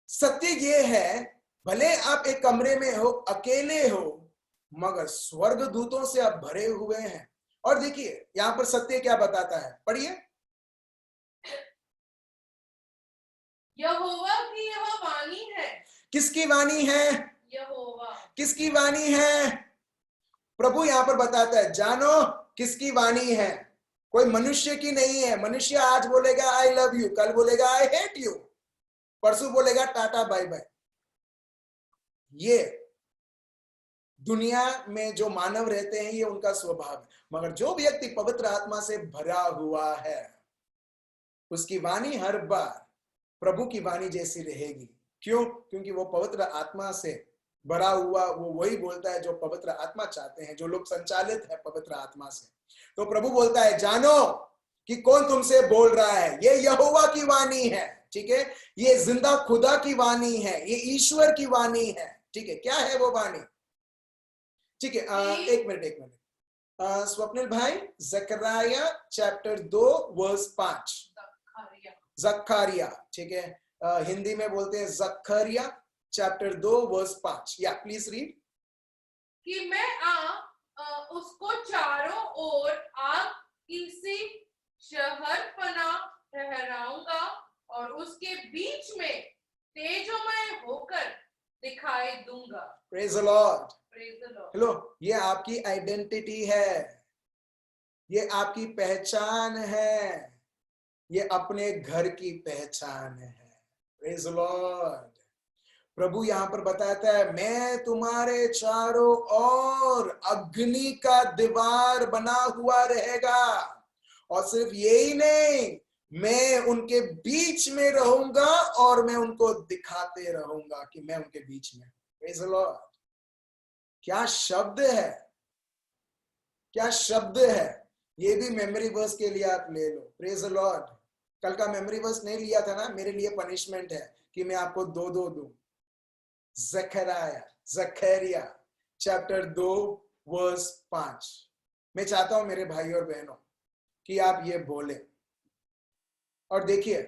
सत्य ये है, भले आप एक कमरे में हो, अकेले हो, मगर स्वर्ग दूतों से आप भरे हुए हैं। और देखिए यहाँ पर सत्य क्या बताता है, पढ़िए। यहोवा की यह वाणी है। किसकी वाणी है? यहोवा। किसकी वाणी है? प्रभु यहाँ पर बताता है, जानो किसकी वाणी है। कोई मनुष्य की नहीं है। मनुष्य आज बोलेगा आई लव यू, कल बोलेगा आई हेट यू, परसों बोलेगा टाटा बाय बाय। ये दुनिया में जो मानव रहते हैं, ये उनका स्वभाव है। मगर जो व्यक्ति पवित्र आत्मा से भरा हुआ है, उसकी वाणी हर बार प्रभु की वाणी जैसी रहेगी। क्यों? क्योंकि वो पवित्र आत्मा से भरा हुआ, वो वही बोलता है जो पवित्र आत्मा चाहते हैं, जो लोग संचालित है पवित्र आत्मा से। तो प्रभु बोलता है, जानो कि कौन तुमसे बोल रहा है। ये यहोवा की वाणी है। ठीक है, ये जिंदा खुदा की वाणी है, ये ईश्वर की वाणी है। ठीक है, क्या है वो वाणी? ठीक है, एक मिनट स्वप्निल भाई, जकरिया चैप्टर 2 वर्स 5। जकरिया, ठीक है, हिंदी में बोलते हैं जकरिया चैप्टर 2 वर्स 5। या प्लीज रीड। कि मैं उसको चारों ओर आग किसी शहरपना ठहराऊंगा और उसके बीच में तेजोमय होकर दिखाई दूंगा। Praise the Lord. Praise the Lord. Hello, ये आपकी आइडेंटिटी है, ये आपकी पहचान है, ये अपने घर की पहचान है। Praise the Lord. प्रभु यहां पर बताता है, मैं तुम्हारे चारों ओर अग्नि का दीवार बना हुआ रहेगा, और सिर्फ यही नहीं, मैं उनके बीच में रहूंगा और मैं उनको दिखाते रहूंगा कि मैं उनके बीच में। Praise the Lord. क्या शब्द है, क्या शब्द है। ये भी मेमोरी वर्स के लिए आप ले लो। Praise the Lord. कल का मेमोरी वर्स नहीं लिया था ना, मेरे लिए पनिशमेंट है कि मैं आपको दो दूं। जकरिया चैप्टर 2 वर्स 5। मैं चाहता हूं मेरे भाई और बहनों कि आप ये बोले। और देखिए,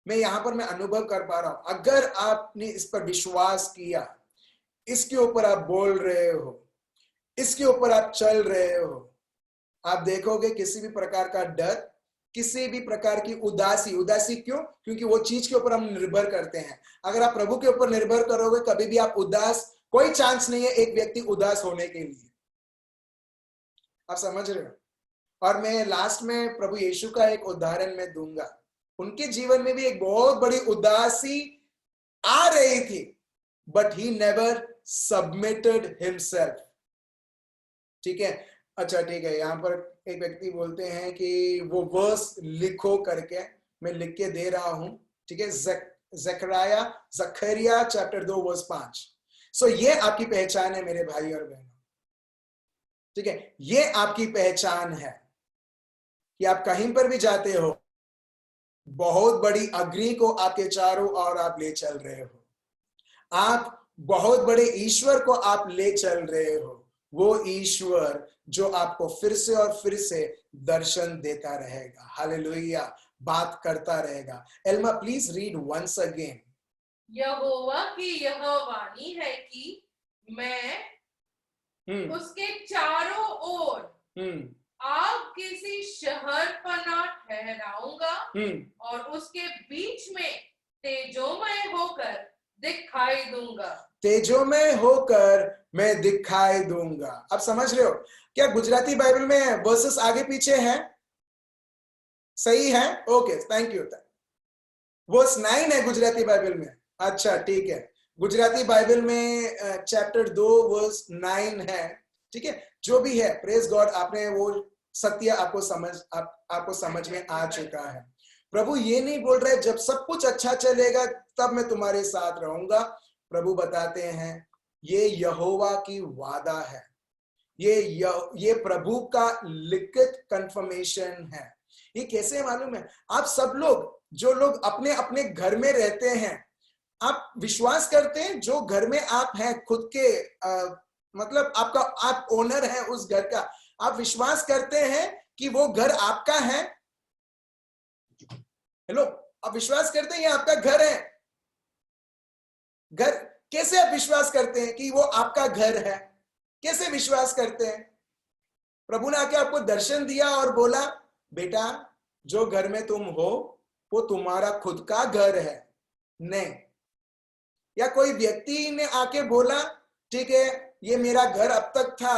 मैं यहां पर मैं अनुभव कर पा रहा हूं, अगर आपने इस पर विश्वास किया, इसके ऊपर आप बोल रहे हो, इसके ऊपर आप चल रहे हो, आप देखोगे किसी भी प्रकार का डर, किसी भी प्रकार की उदासी क्यों? क्योंकि वो चीज के ऊपर हम निर्भर करते हैं। अगर आप प्रभु के ऊपर निर्भर करोगे, कभी भी आप उदास, कोई चांस नहीं है एक व्यक्ति उदास होने के लिए। आप समझ रहे हो? और मैं लास्ट में प्रभु यीशु का एक उदाहरण मैं दूंगा। उनके जीवन में भी एक बहुत बड़ी उदासी आ रही थी, but he never submitted himself. ठीक है, अच्छा ठीक है, यहाँ पर एक व्यक्ति बोलते हैं कि वो वर्स लिखो करके, मैं लिख के दे रहा हूं। ठीक है, जकरिया चैप्टर 2 वर्स 5। सो ये आपकी पहचान है मेरे भाई और बहनों। ठीक है, ये आपकी पहचान है कि आप कहीं पर भी जाते हो, बहुत बड़ी अग्नि को आपके चारों ओर आप ले चल रहे हो। आप बहुत बड़े ईश्वर को आप ले चल रहे हो, वो ईश्वर जो आपको फिर से और फिर से दर्शन देता रहेगा। हालेलुया, बात करता रहेगा। Elma please read once again. यहोवा की यह वाणी है कि मैं उसके चारों ओर आग किसी शहरपना ठहराऊंगा और उसके बीच में तेजोमय होकर दिखाई दूंगा। तेजोमय होकर मैं दिखाई दूंगा। अब समझ रहे हो क्या गुजराती बाइबल में वर्सेस आगे पीछे है? सही है, ओके, थैंक यू। वर्स 9 है गुजराती बाइबल में। अच्छा ठीक है, गुजराती बाइबल में चैप्टर 2 वर्स 9 है। ठीक है, जो भी है, प्रेज गॉड, आपने वो सत्य आपको समझ में आ चुका है। प्रभु ये नहीं बोल रहे जब सब कुछ अच्छा चलेगा तब मैं तुम्हारे साथ रहूंगा। प्रभु बताते हैं ये यहोवा की वादा है, ये प्रभु का लिखित कंफर्मेशन है। ये कैसे मालूम है? आप सब लोग, जो लोग अपने अपने घर में रहते हैं, आप विश्वास करते हैं जो घर में आप हैं खुद के मतलब आप ओनर हैं उस घर का, आप विश्वास करते हैं कि वो घर आपका है? हेलो, आप विश्वास करते हैं ये आपका घर है? घर कैसे आप विश्वास करते हैं कि वो आपका घर है? कैसे विश्वास करते हैं? प्रभु ने आके आपको दर्शन दिया और बोला बेटा जो घर में तुम हो वो तुम्हारा खुद का घर है? नहीं। या कोई व्यक्ति ने आके बोला ठीक है ये मेरा घर अब तक था,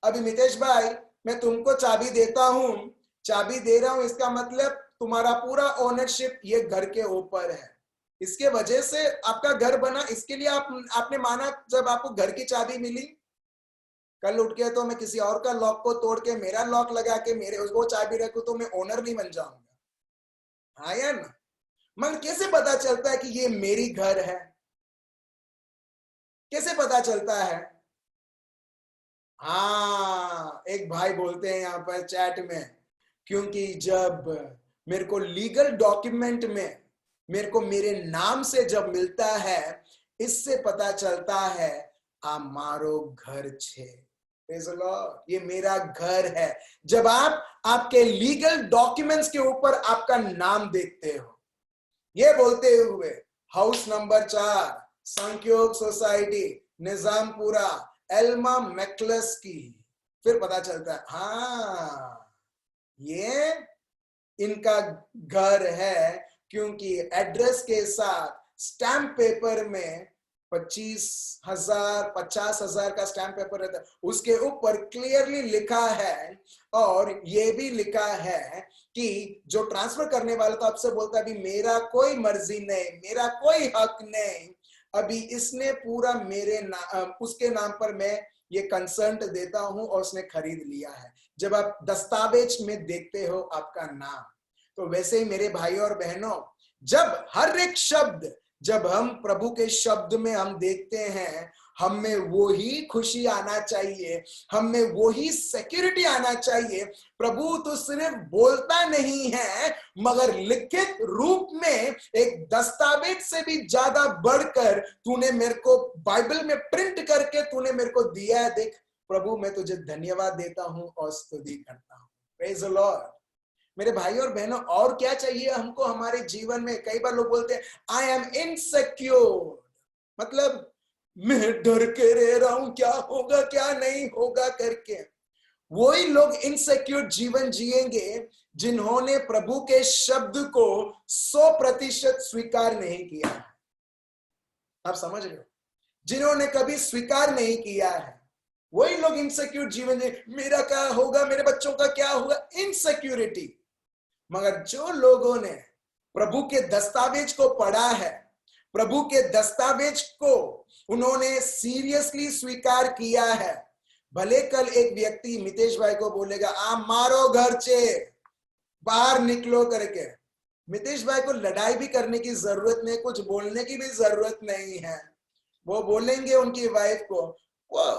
अभी मितेश भाई मैं तुमको चाबी देता हूं, चाबी दे रहा हूं, इसका मतलब तुम्हारा पूरा ओनरशिप ये घर के ऊपर है, इसके वजह से आपका घर बना, इसके लिए आपने माना जब आपको घर की चाबी मिली। कल उठ के तो मैं किसी और का लॉक को तोड़ के मेरा लॉक लगा के मेरे उसको चाबी रखूं तो मैं ओनर नहीं बन जाऊंगा? हाँ या ना? मगर कैसे पता चलता है कि ये मेरी घर है? कैसे पता चलता है? हाँ, एक भाई बोलते हैं यहाँ पर चैट में, क्योंकि जब मेरे को लीगल डॉक्यूमेंट में मेरे को मेरे नाम से जब मिलता है, इससे पता चलता है आ मारो घर छे, ये मेरा घर है। जब आप आपके लीगल डॉक्यूमेंट्स के ऊपर आपका नाम देखते हो, ये बोलते हुए हाउस नंबर 4 संख्योग सोसाइटी निजामपुरा एल्मा मैक्लस की, फिर पता चलता है हाँ ये इनका घर है, क्योंकि एड्रेस के साथ स्टैम्प पेपर में 50,000 का स्टैम्प पेपर रहता है, उसके ऊपर क्लियरली लिखा है, और ये भी लिखा है कि जो ट्रांसफर करने वाला तो आपसे बोलता है अभी मेरा कोई मर्जी नहीं, मेरा कोई हक नहीं, अभी इसने पूरा उसके नाम पर मैं ये कंसर्ट देता हूं और उसने खरीद लिया है। जब आप दस्तावेज में देखते हो आपका नाम, तो वैसे ही मेरे भाई और बहनों, जब हर एक शब्द, जब हम प्रभु के शब्द में हम देखते हैं, हम में वो ही खुशी आना चाहिए, हम में वो ही सिक्योरिटी आना चाहिए। प्रभु तो सिर्फ बोलता नहीं है, मगर लिखित रूप में एक दस्तावेज से भी ज्यादा बढ़कर तूने मेरे को बाइबल में प्रिंट करके तूने मेरे को दिया है। देख प्रभु, मैं तुझे धन्यवाद देता हूं और स्तुति करता हूं। Praise the Lord. मेरे भाई और बहनों, और क्या चाहिए हमको हमारे जीवन में? कई बार लोग बोलते हैं आई एम इनसिक्योर, मतलब मैं डर के रह रहा हूं क्या होगा क्या नहीं होगा करके। वही लोग इनसिक्योर जीवन जिएंगे जिन्होंने प्रभु के शब्द को 100% स्वीकार नहीं किया है। आप समझ रहे हो? जिन्होंने कभी स्वीकार नहीं किया है, वही लोग इनसिक्योर जीवन जिए। मेरा क्या होगा, मेरे बच्चों का क्या होगा, इनसिक्योरिटी। मगर जो लोगों ने प्रभु के दस्तावेज को पढ़ा है, प्रभु के दस्तावेज को उन्होंने सीरियसली स्वीकार किया है, भले कल एक व्यक्ति मितेश भाई को बोलेगा आप मारो घर चे, बाहर निकलो करके, मितेश भाई को लड़ाई भी करने की जरूरत नहीं, कुछ बोलने की भी जरूरत नहीं है। वो बोलेंगे उनकी वाइफ को, वो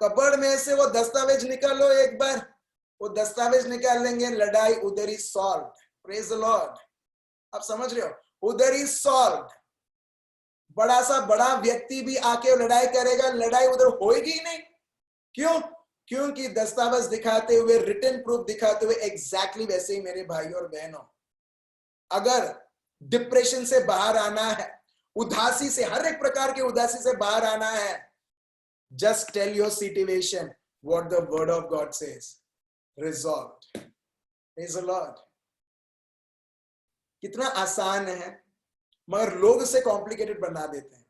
कबड़ में से वो दस्तावेज निकालो एक बार, वो दस्तावेज निकाल लेंगे, लड़ाई उधर ही सॉल्व। Praise the Lord. आप समझ रहे हो? उधर ही सॉल्व। बड़ा सा बड़ा व्यक्ति भी आके लड़ाई करेगा, लड़ाई उधर होएगी ही नहीं। क्यों? क्योंकि दस्तावेज दिखाते हुए, रिटन प्रूफ दिखाते हुए एग्जैक्टली वैसे ही मेरे भाई और बहनों, अगर डिप्रेशन से बाहर आना है, उदासी से, हर एक प्रकार की उदासी से बाहर आना है, just tell your situation what the word of God says, resolve. Praise the Lord. कितना आसान है, मगर लोग इसे कॉम्प्लिकेटेड बना देते हैं।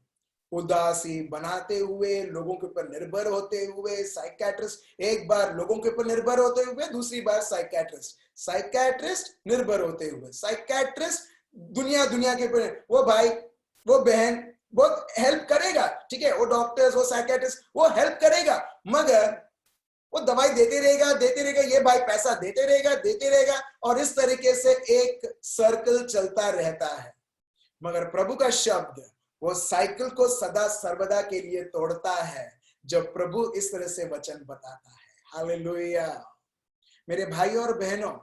उदासी बनाते हुए, लोगों के ऊपर निर्भर होते हुए, साइकियाट्रिस्ट एक बार लोगों के ऊपर निर्भर होते हुए, दूसरी बार साइकियाट्रिस्ट निर्भर होते हुए, साइकियाट्रिस्ट दुनिया के ऊपर, वो भाई वो बहन वो हेल्प करेगा, ठीक है, वो डॉक्टर्स वो साइकियाट्रिस्ट वो हेल्प करेगा, मगर वो दवाई देते रहेगा, ये भाई पैसा देते रहेगा, और इस तरीके से एक सर्कल चलता रहता है। मगर प्रभु का शब्द वो साइकिल को सदा सर्वदा के लिए तोड़ता है, जब प्रभु इस तरह से वचन बताता है। हालेलुया। मेरे भाई और बहनों,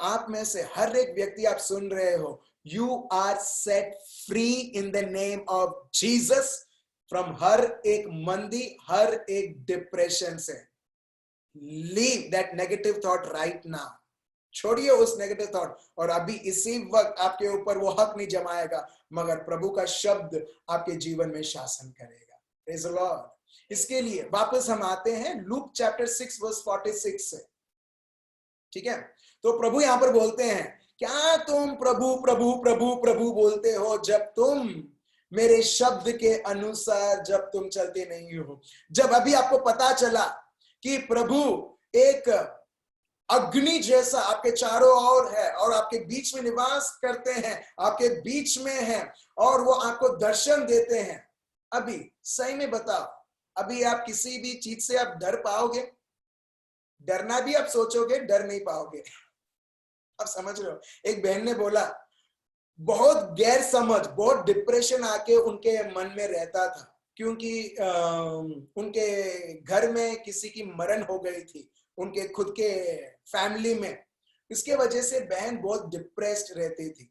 आप में से हर एक व्यक्ति आप सुन रहे हो, you are set free in the name of Jesus from हर एक मंदी, हर एक डिप्रेशन से। Leave that negative thought right now, छोड़िए उस नेगेटिव थॉट, और अभी इसी वक्त आपके ऊपर वो हक नहीं जमाएगा, मगर प्रभु का शब्द आपके जीवन में शासन करेगा। Praise the Lord. इसके लिए वापस हम आते हैं लूक चैप्टर 6 वर्स 46 से, ठीक है। तो प्रभु यहां पर बोलते हैं, क्या तुम प्रभु प्रभु प्रभु प्रभु बोलते हो जब तुम मेरे शब्द के अनुसार जब तुम चलते नहीं हो। जब अभी आपको पता चला कि प्रभु एक अग्नि जैसा आपके चारों ओर है और आपके बीच में निवास करते हैं, आपके बीच में है, और वो आपको दर्शन देते हैं, अभी सही में बताओ, अभी आप किसी भी चीज से आप डर पाओगे? डरना भी आप सोचोगे, डर नहीं पाओगे। आप समझ रहे हो? एक बहन ने बोला, बहुत गैर समझ, बहुत डिप्रेशन आके उनके मन में रहता था, क्योंकि उनके घर में किसी की मरण हो गई थी, उनके खुद के फैमिली में। इसके वजह से बहन बहुत डिप्रेस्ड रहती थी।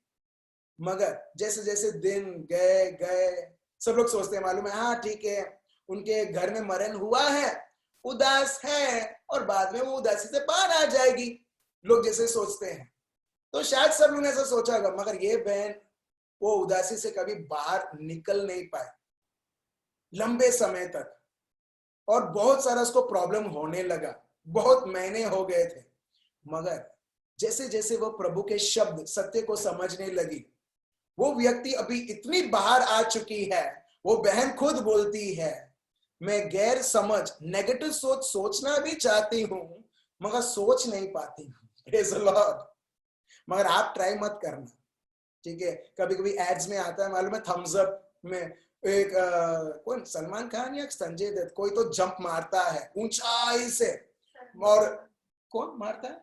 मगर जैसे जैसे दिन गए सब लोग सोचते हैं, मालूम है, हाँ ठीक है, उनके घर में मरण हुआ है, उदास है, और बाद में वो उदासी से बाहर आ जाएगी, लोग जैसे सोचते हैं। तो शायद सब लोगों ने ऐसा सोचा होगा, मगर ये बहन वो उदासी से कभी बाहर निकल नहीं पाई लंबे समय तक, और बहुत सारा उसको प्रॉब्लम होने लगा, बहुत महीने हो गए थे। मगर जैसे जैसे वो प्रभु के शब्द सत्य को समझने लगी, वो व्यक्ति अभी इतनी बाहर आ चुकी है, वो बहन खुद बोलती है, मैं गैर समझ नेगेटिव सोचना भी चाहती हूं, मगर सोच नहीं पाती हूं। Praise the Lord. मगर आप ट्राई मत करना, ठीक है। कभी कभी एड्स में आता है, मालूम है, थम्स अप में एक कौन, सलमान खान या संजय दत्त, कोई तो जंप मारता है ऊंचाई से, और कौन मारता है?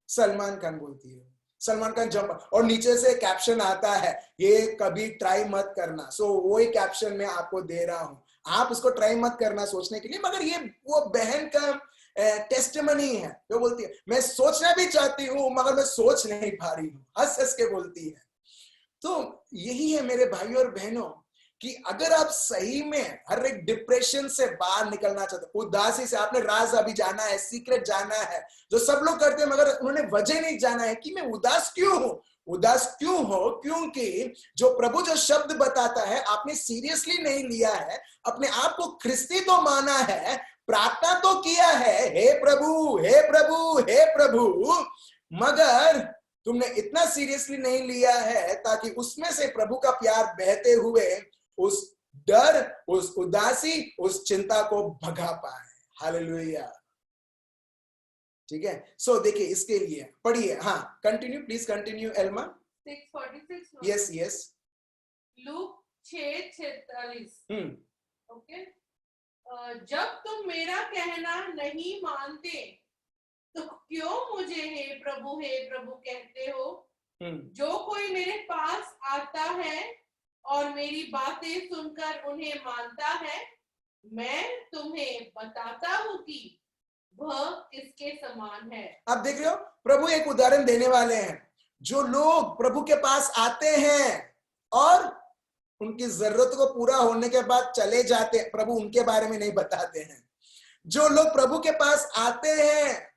सलमान खान बोलती है, सलमान खान जंप, और नीचे से कैप्शन आता है, ये कभी ट्राई मत करना। सो वो ही कैप्शन में आपको दे रहा हूं, आप उसको ट्राई मत करना सोचने के लिए। मगर ये वो बहन का टेस्टिमनी है, जो बोलती है, मैं सोचना भी चाहती हूँ मगर मैं सोच नहीं पा रही हूँ, हंस हंस के बोलती है। तो यही है मेरे भाई और बहनों, कि अगर आप सही में हर एक डिप्रेशन से बाहर निकलना चाहते हो, उदासी से, आपने राज अभी जाना है, सीक्रेट जाना है, जो सब लोग करते हैं, मगर उन्होंने वजह नहीं जाना है कि मैं उदास क्यों हूं। उदास क्यों हो? क्योंकि जो प्रभु जो शब्द बताता है आपने सीरियसली नहीं लिया है, अपने आप को ख्रिस्ती तो माना है, प्रार्थना तो किया है, हे प्रभु हे प्रभु हे प्रभु, मगर तुमने इतना सीरियसली नहीं लिया है ताकि उसमें से प्रभु का प्यार बहते हुए उस डर, उस उदासी, उस चिंता को भगा पाए। हालेलुया। ठीक है। सो देखिए, इसके लिए पढ़िए, हाँ continue, please continue Elma. 6:46 yes look 6:46। Okay. जब तुम मेरा कहना नहीं मानते तो क्यों मुझे हे प्रभु कहते हो? जो कोई मेरे पास आता है और मेरी बातें सुनकर उन्हें मानता है, मैं तुम्हें बताता हूँ कि वह किसके समान है। आप देख रहे हो, प्रभु एक उदाहरण देने वाले हैं। जो लोग प्रभु के पास आते हैं और उनकी जरूरत को पूरा होने के बाद चले जाते हैं, प्रभु उनके बारे में नहीं बताते हैं। जो लोग प्रभु के पास आते हैं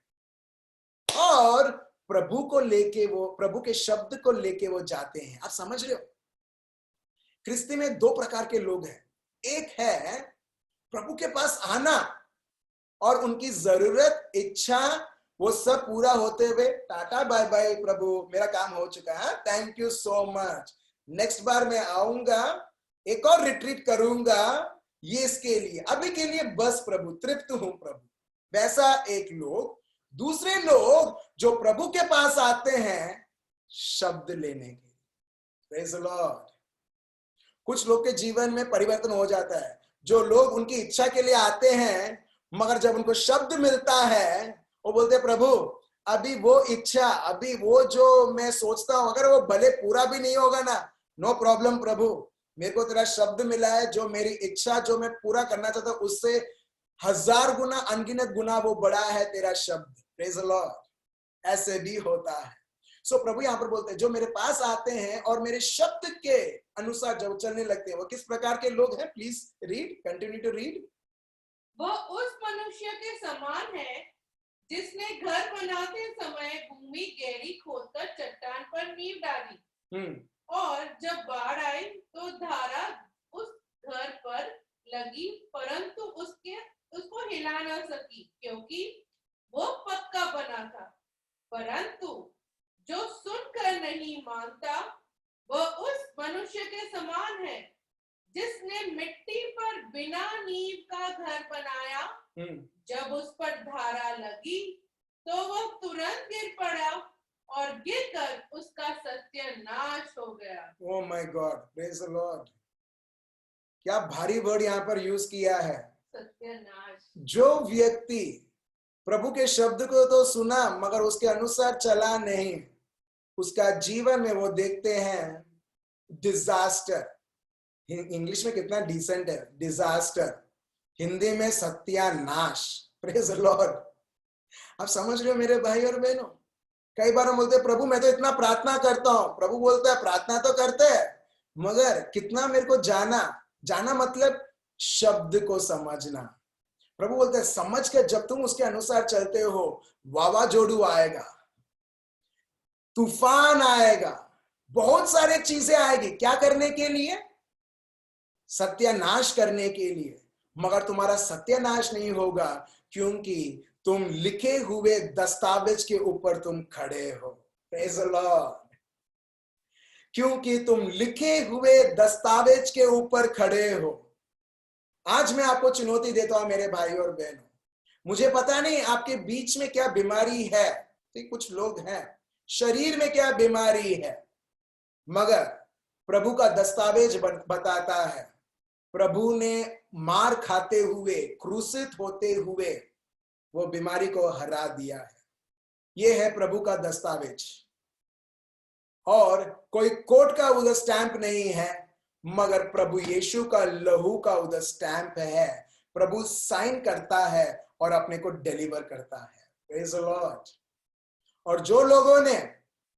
और प्रभु को लेके, वो प्रभु के शब्द को लेके वो जाते हैं। आप समझ रहे हो, ख्रिस्ती में दो प्रकार के लोग हैं। एक है प्रभु के पास आना और उनकी जरूरत, इच्छा, वो सब पूरा होते हुए टाटा बाय बाय, प्रभु मेरा काम हो चुका है, thank you so much, next बार मैं आऊंगा एक और रिट्रीट करूंगा, ये इसके लिए, अभी के लिए बस प्रभु, तृप्त हूं प्रभु। वैसा एक लोग, दूसरे लोग जो प्रभु के पास आते हैं शब्द लेने के लिए। Praise the Lord. कुछ लोग के जीवन में परिवर्तन हो जाता है। जो लोग उनकी इच्छा के लिए आते हैं, मगर जब उनको शब्द मिलता है, वो बोलते हैं प्रभु अभी वो इच्छा, अभी वो जो मैं सोचता हूं, अगर वो भले पूरा भी नहीं होगा ना, नो प्रॉब्लम प्रभु, मेरे को तेरा शब्द मिला है, जो मेरी इच्छा जो मैं पूरा करना चाहता हूं उससे 1000 गुना, अनगिनत गुना वो बड़ा है तेरा शब्द। Praise the Lord. ऐसे भी होता है। सो प्रभु यहां पर बोलते हैं जो मेरे पास आते हैं और मेरे शब्द के अनुसार जब चलने लगते हैं, वो किस प्रकार के लोग हैं? Please read, continue to read. वह उस मनुष्य के समान है जिसने घर बनाते समय भूमि गहरी खोदकर चट्टान पर नींव डाली, और जब बाढ़ आई तो धारा उस घर पर लगी, परंतु उसको हिला न सकी, क्योंकि वो पक्का बना था। परंतु जो सुनकर नहीं मानता, वह उस मनुष्य के समान है जिसने मिट्टी पर बिना नींव का घर बनाया। जब उस पर धारा लगी तो वह तुरंत गिर पड़ा, और गिरकर उसका सत्यानाश हो गया। Oh my God, praise the Lord. क्या भारी वर्ड यहाँ पर यूज किया है, सत्यानाश। जो व्यक्ति प्रभु के शब्द को तो सुना मगर उसके अनुसार चला नहीं, उसका जीवन में वो देखते हैं डिजास्टर। इंग्लिश में कितना डिसेंट है, डिजास्टर, हिंदी में सत्यानाश। Praise the Lord. आप समझ रहे हो मेरे भाई और बहनों? कई बार हम बोलते हैं प्रभु मैं तो इतना प्रार्थना करता हूं, प्रभु बोलता है प्रार्थना तो करते हैं मगर कितना मेरे को जाना मतलब शब्द को समझना। प्रभु बोलते हैं समझ के जब तुम उसके अनुसार चलते हो, वावाजोड़ू आएगा, तूफान आएगा, बहुत सारे चीजें आएगी। क्या करने के लिए? सत्यानाश करने के लिए। मगर तुम्हारा सत्यानाश नहीं होगा, क्योंकि तुम लिखे हुए दस्तावेज के ऊपर तुम खड़े हो। Praise the Lord. क्योंकि तुम लिखे हुए दस्तावेज के ऊपर खड़े हो। आज मैं आपको चुनौती देता हूं मेरे भाई और बहनों, मुझे पता नहीं आपके बीच में क्या बीमारी है, तो कुछ लोग हैं शरीर में क्या बीमारी है, मगर प्रभु का दस्तावेज बताता है प्रभु ने मार खाते हुए, क्रूसित होते हुए वो बीमारी को हरा दिया है। ये है प्रभु का दस्तावेज। और कोई कोर्ट का उधर स्टैंप नहीं है, मगर प्रभु यीशु का लहू का उधर स्टैंप है। प्रभु साइन करता है और अपने को डिलीवर करता है। Praise the Lord. और जो लोगों ने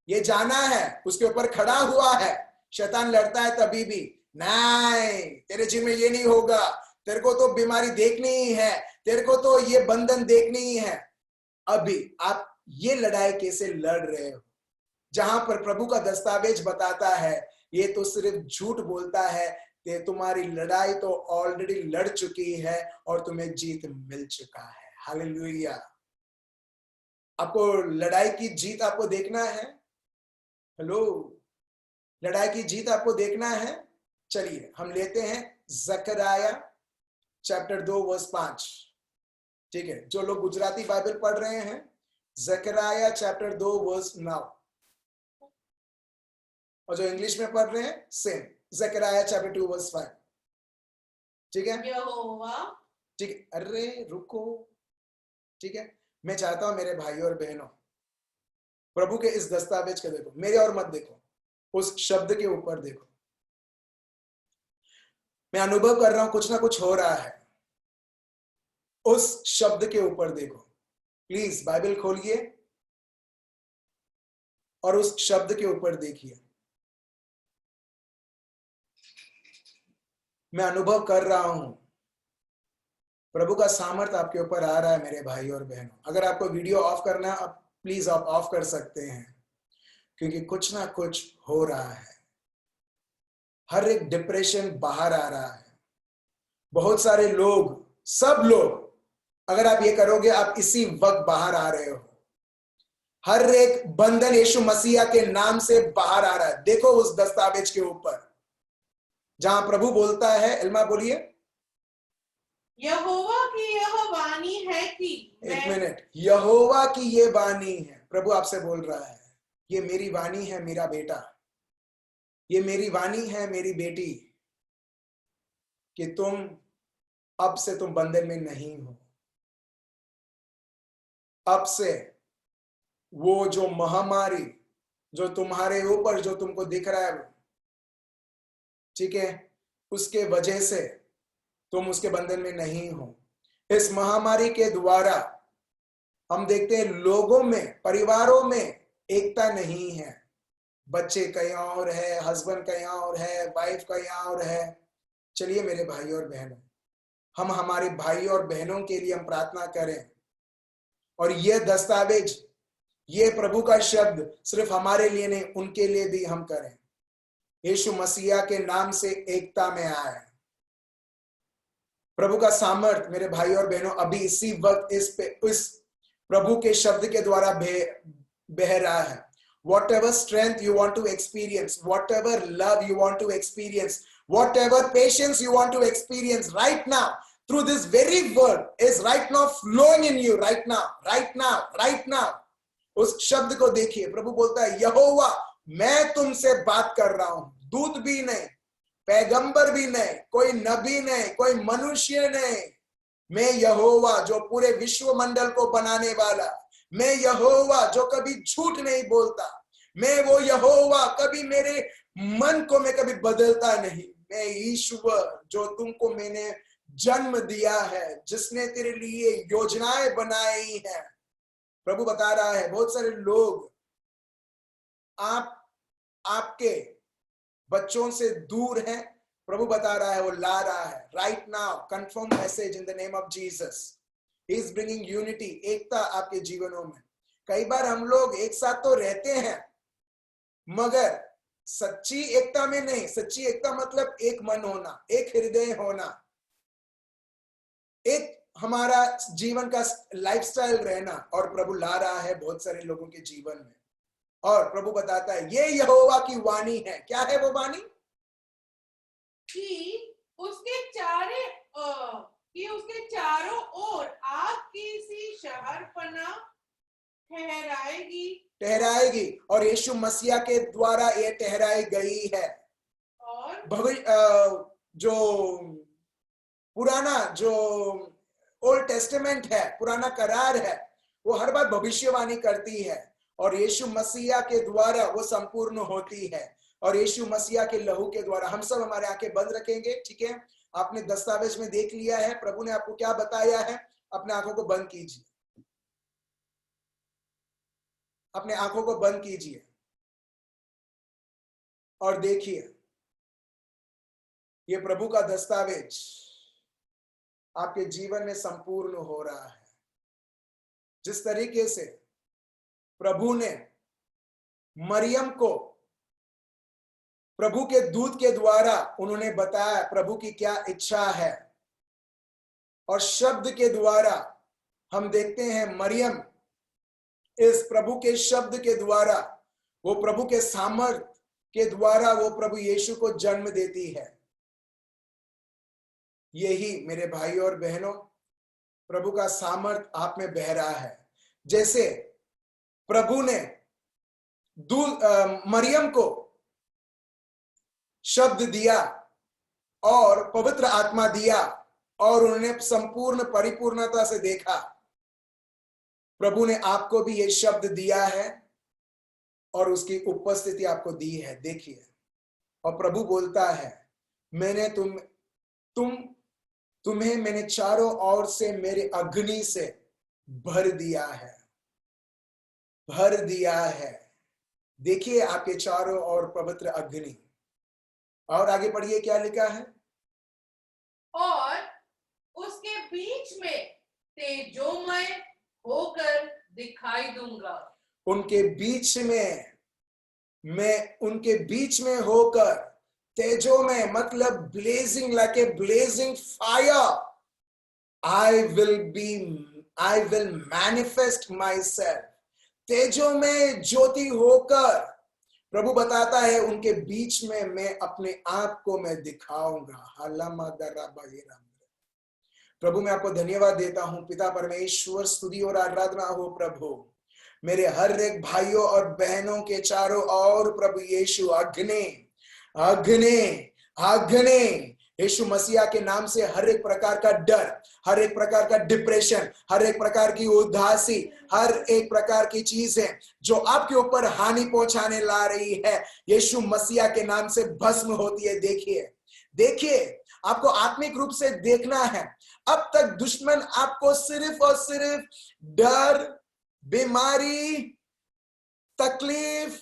ये जाना है उसके ऊपर खड़ा हुआ है। शैतान लड़ता है तभी भी, नहीं तेरे जीवन में ये नहीं होगा, तेरे को तो बीमारी देखनी ही है, तेरे को तो ये बंधन देखनी ही है। अभी आप ये लड़ाई कैसे लड़ रहे हो, जहां पर प्रभु का दस्तावेज बताता है ये तो सिर्फ झूठ बोलता है, तुम्हारी लड़ाई तो ऑलरेडी लड़ चुकी है और तुम्हें जीत मिल चुका है। हालेलुया। आपको लड़ाई की जीत आपको देखना है? हेलो, लड़ाई की जीत आपको देखना है? चलिए हम लेते हैं जकरिया चैप्टर 2 वर्स 5। ठीक है, जो लोग गुजराती बाइबल पढ़ रहे हैं, जकरिया चैप्टर 2 वर्स 9, और जो इंग्लिश में पढ़ रहे हैं सेम, जकरिया चैप्टर 2 वर्स 5। ठीक है, ठीक है। अरे रुको, ठीक है। मैं चाहता हूं मेरे भाई और बहनों, प्रभु के इस दस्तावेज को देखो, मेरे और मत देखो, उस शब्द के ऊपर देखो। मैं अनुभव कर रहा हूं कुछ ना कुछ हो रहा है, उस शब्द के ऊपर देखो। प्लीज बाइबल खोलिए और उस शब्द के ऊपर देखिए। मैं अनुभव कर रहा हूं प्रभु का सामर्थ्य आपके ऊपर आ रहा है मेरे भाई और बहनों। अगर आपको वीडियो ऑफ करना है, आप प्लीज आप ऑफ कर सकते हैं, क्योंकि कुछ ना कुछ हो रहा है। हर एक डिप्रेशन बाहर आ रहा है। बहुत सारे लोग, सब लोग, अगर आप ये करोगे आप इसी वक्त बाहर आ रहे हो। हर एक बंधन यीशु मसीहा के नाम से बाहर आ रहा है। देखो उस दस्तावेज के ऊपर, जहां प्रभु बोलता है, इल्मा बोलिए। यहोवा की यह वाणी है कि एक मिनट, यहोवा की ये वाणी है, प्रभु आपसे बोल रहा है, ये मेरी वाणी है मेरा बेटा, ये मेरी वाणी है मेरी बेटी, कि तुम अब से तुम बंधन में नहीं हो। अब से वो जो महामारी जो तुम्हारे ऊपर जो तुमको दिख रहा है, ठीक है, उसके वजह से तुम उसके बंधन में नहीं हो। इस महामारी के द्वारा हम देखते हैं लोगों में, परिवारों में एकता नहीं है। बच्चे कहीं और है, हस्बैंड कहीं और है, वाइफ कहीं और है। चलिए मेरे भाई और बहनों, हम हमारे भाई और बहनों के लिए हम प्रार्थना करें, और ये दस्तावेज, ये प्रभु का शब्द सिर्फ हमारे लिए नहीं, उनके लिए भी हम करें। यीशु मसीहा के नाम से एकता में आए। प्रभु का सामर्थ मेरे भाई और बहनों अभी इसी वक्त इस प्रभु के शब्द के द्वारा बह रहा है। Whatever strength you want to experience, whatever love you want to experience, whatever patience you want to experience right now, through this very word is right now flowing in you right now, right now, right now. उस शब्द को देखिए, प्रभु बोलता है, यहोवा मैं तुमसे बात कर रहा हूं। दूत भी नहीं, पैगंबर भी नहीं, कोई नबी नहीं, कोई मनुष्य नहीं, मैं यहोवा जो पूरे विश्व मंडल को बनाने वाला, मैं यहोवा जो कभी झूठ नहीं बोलता, मैं वो यहोवा कभी मेरे मन को मैं कभी बदलता नहीं, मैं ईश्वर जो तुमको मैंने जन्म दिया है, जिसने तेरे लिए योजनाएं बनाई हैं। प्रभु बता रहा है, बहुत सारे लोग आपके बच्चों से दूर हैं, प्रभु बता रहा है वो ला रहा है। Right now confirm message in the name of Jesus, he is bringing unity, एकता आपके जीवनों में। कई बार हम लोग एक साथ तो रहते हैं, मगर सच्ची एकता में नहीं। सच्ची एकता मतलब एक मन होना, एक हृदय होना, एक हमारा जीवन का लाइफस्टाइल रहना। और प्रभु ला रहा है बहुत सारे लोगों के जीवन में, और प्रभु बताता है ये यहोवा की वाणी है। क्या है वो वाणी? कि उसके चारों ओर आग की सी शहरपना ठहराएगी, और यीशु मसीहा के द्वारा ये ठहराई गई है। और जो पुराना जो ओल्ड टेस्टामेंट है, पुराना करार है, वो हर बार भविष्यवाणी करती है, और यीशु मसीहा के द्वारा वो संपूर्ण होती है। और यीशु मसीहा के लहू के द्वारा हम सब हमारे आंखें बंद रखेंगे, ठीक है? आपने दस्तावेज में देख लिया है प्रभु ने आपको क्या बताया है। अपने आंखों को बंद कीजिए, अपने आंखों को बंद कीजिए और देखिए, ये प्रभु का दस्तावेज आपके जीवन में संपूर्ण हो रहा है। जिस तरीके से प्रभु ने मरियम को प्रभु के दूत के द्वारा उन्होंने बताया प्रभु की क्या इच्छा है, और शब्द के द्वारा हम देखते हैं मरियम इस प्रभु के शब्द के द्वारा, वो प्रभु के सामर्थ के द्वारा वो प्रभु यीशु को जन्म देती है। यही मेरे भाई और बहनों, प्रभु का सामर्थ आप में बह रहा है। जैसे प्रभु ने मरियम को शब्द दिया और पवित्र आत्मा दिया, और उन्होंने संपूर्ण परिपूर्णता से देखा, प्रभु ने आपको भी ये शब्द दिया है और उसकी उपस्थिति आपको दी है। देखिए, और प्रभु बोलता है मैंने तुम्हें मैंने चारों ओर से मेरे अग्नि से भर दिया है, भर दिया है। देखिए आपके चारों ओर पवित्र अग्नि। और आगे पढ़िए क्या लिखा है? और उसके बीच में तेजोमय होकर दिखाई दूंगा। उनके बीच में, मैं उनके बीच में होकर, तेजोमय मतलब blazing, like a blazing fire. I will manifest myself। तेजोमय ज्योति होकर प्रभु बताता है उनके बीच में मैं अपने आप को मैं दिखाऊंगा। प्रभु मैं आपको धन्यवाद देता हूं पिता परमेश्वर, स्तुति और आराधना हो प्रभु मेरे हर एक भाइयों और बहनों के चारों ओर। प्रभु यीशु अग्नि अग्नि अग्नि यीशु मसीहा के नाम से हर एक प्रकार का डर, हर एक प्रकार का डिप्रेशन, हर एक प्रकार की उदासी, हर एक प्रकार की चीजें जो आपके ऊपर हानि पहुंचाने ला रही है, यीशु मसीहा के नाम से भस्म होती है। देखिए देखिए, आपको आत्मिक रूप से देखना है। अब तक दुश्मन आपको सिर्फ और सिर्फ डर, बीमारी, तकलीफ,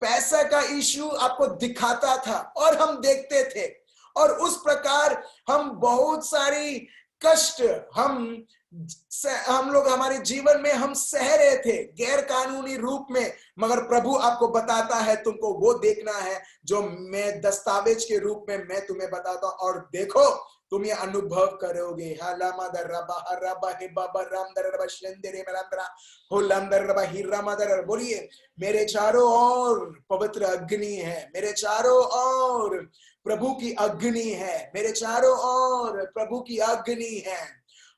पैसा का इश्यू आपको दिखाता था और हम देखते थे, और उस प्रकार हम बहुत सारी कष्ट हम लोग हमारे जीवन में हम सह रहे थे गैर कानूनी रूप में। मगर प्रभु आपको बताता है तुमको वो देखना है जो मैं दस्तावेज के रूप में मैं तुम्हें बताता हूं, और देखो तुम ये अनुभव करोगे। बोलिए मेरे चारों ओर पवित्र अग्नि है, मेरे चारों ओर प्रभु की अग्नि है, मेरे चारों ओर प्रभु की अग्नि है,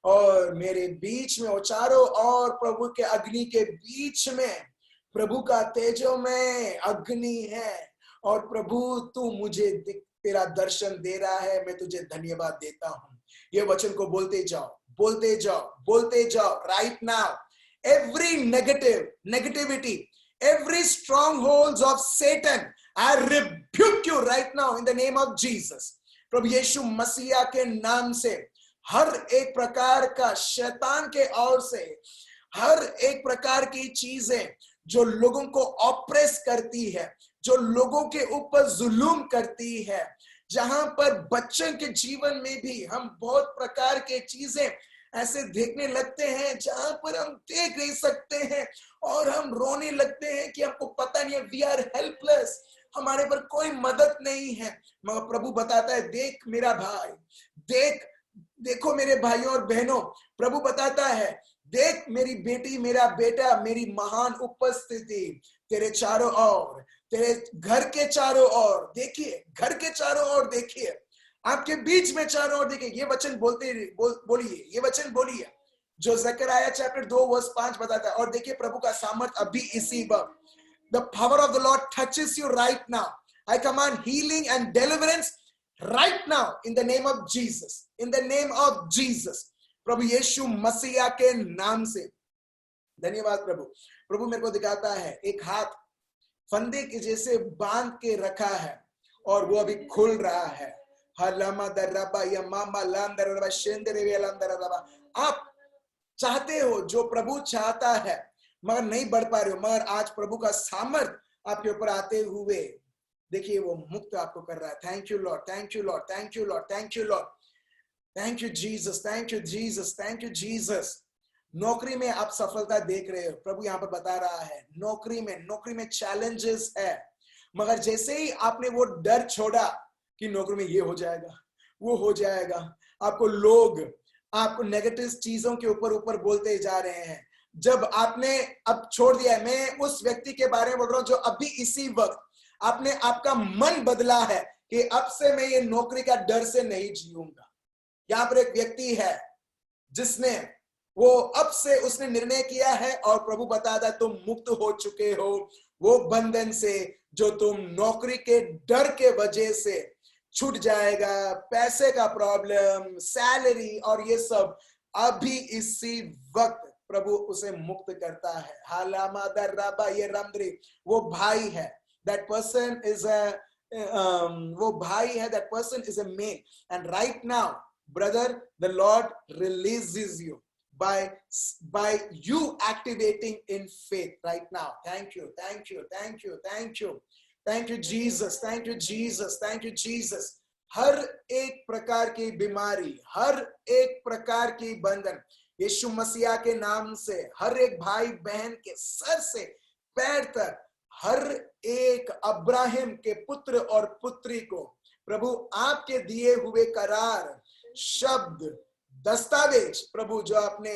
और मेरे बीच में, और चारों ओर प्रभु के अग्नि के बीच में प्रभु का तेजो में अग्नि है। और प्रभु तू मुझे तेरा दर्शन दे रहा है, मैं तुझे धन्यवाद देता हूं। ये वचन को बोलते जाओ, बोलते जाओ, बोलते जाओ। Right now every negativity, every strongholds of Satan, I rebuke you right now in the name of Jesus। प्रभु यीशु मसीहा के नाम से हर एक प्रकार का शैतान के ओर से हर एक प्रकार की चीजें जो लोगों को ऑप्रेस करती है, जो लोगों के ऊपर जुल्म करती है, जहां पर बच्चों के जीवन में भी हम बहुत प्रकार के चीजें ऐसे देखने लगते हैं जहां पर हम देख नहीं सकते हैं और हम रोने लगते हैं कि हमको पता नहीं है, वी आर हेल्पलेस, हमारे पर कोई मदद नहीं है। मगर प्रभु बताता है देख मेरा भाई, देखो मेरे भाइयों और बहनों, प्रभु बताता है देख मेरी बेटी, मेरा बेटा, मेरी महान उपस्थिति तेरे चारों ओर, तेरे घर के चारों ओर। देखिए घर के चारों ओर, देखिए आपके बीच में चारों ओर। देखिए ये वचन बोलिए, ये वचन बोलिए जो जकरयाह चैप्टर 2 वर्स 5 बताता है। और देखिए प्रभु का सामर्थ अभी इसी वक्त, the power of the Lord touches you right now। I command healing and deliverance right now in the name of Jesus, in the name of Jesus। प्रभु यीशु मसीहा के नाम से धन्यवाद प्रभु। प्रभु मेरे को दिखाता है एक हाथ फंदे के जैसे बांध के रखा है और वो अभी खुल रहा है। आप चाहते हो जो प्रभु चाहता है मगर नहीं बढ़ पा रहे हो, मगर आज प्रभु का सामर्थ आपके ऊपर आते हुए देखिए वो मुक्त आपको कर रहा है। Thank you Lord, thank you Lord, thank you Lord, thank you Lord, thank you Jesus, thank you Jesus, thank you Jesus. नौकरी में आप सफलता देख रहे हो, प्रभु यहाँ पर बता रहा है नौकरी में चैलेंजेस है, मगर जैसे ही आपने वो डर छोड़ा कि नौकरी में ये हो जाएगा, वो हो जाएगा, आपको लोग आपको नेगेटिव चीजों के ऊपर बोलते जा रहे हैं। जब आपने अब छोड़ दिया है, मैं उस व्यक्ति के बारे में बोल रहा हूं जो अभी इसी वक्त आपने आपका मन बदला है कि अब से मैं ये नौकरी का डर से नहीं जीऊंगा। यहाँ पर एक व्यक्ति है जिसने वो अब से उसने निर्णय किया है और प्रभु बताता है तुम मुक्त हो चुके हो वो बंधन से जो तुम नौकरी के डर के वजह से छूट जाएगा। पैसे का प्रॉब्लम, सैलरी और ये सब अभी इसी वक्त प्रभु उसे मुक्त करता है। हालामादर राबा ये रमद्री वो भाई है, that person is a वो भाई है, that person is a male, and right now brother the Lord releases you by you activating in faith right now। Thank you, thank you, thank you, thank you, thank you Jesus, thank you Jesus, thank you Jesus। हर एक प्रकार की बीमारी, हर एक प्रकार की बंधन यीशु मसीहा के नाम से हर एक भाई बहन के सर से पैर तक, हर एक अब्राहिम के पुत्र और पुत्री को प्रभु आपके दिए हुए करार, शब्द, दस्तावेज प्रभु जो आपने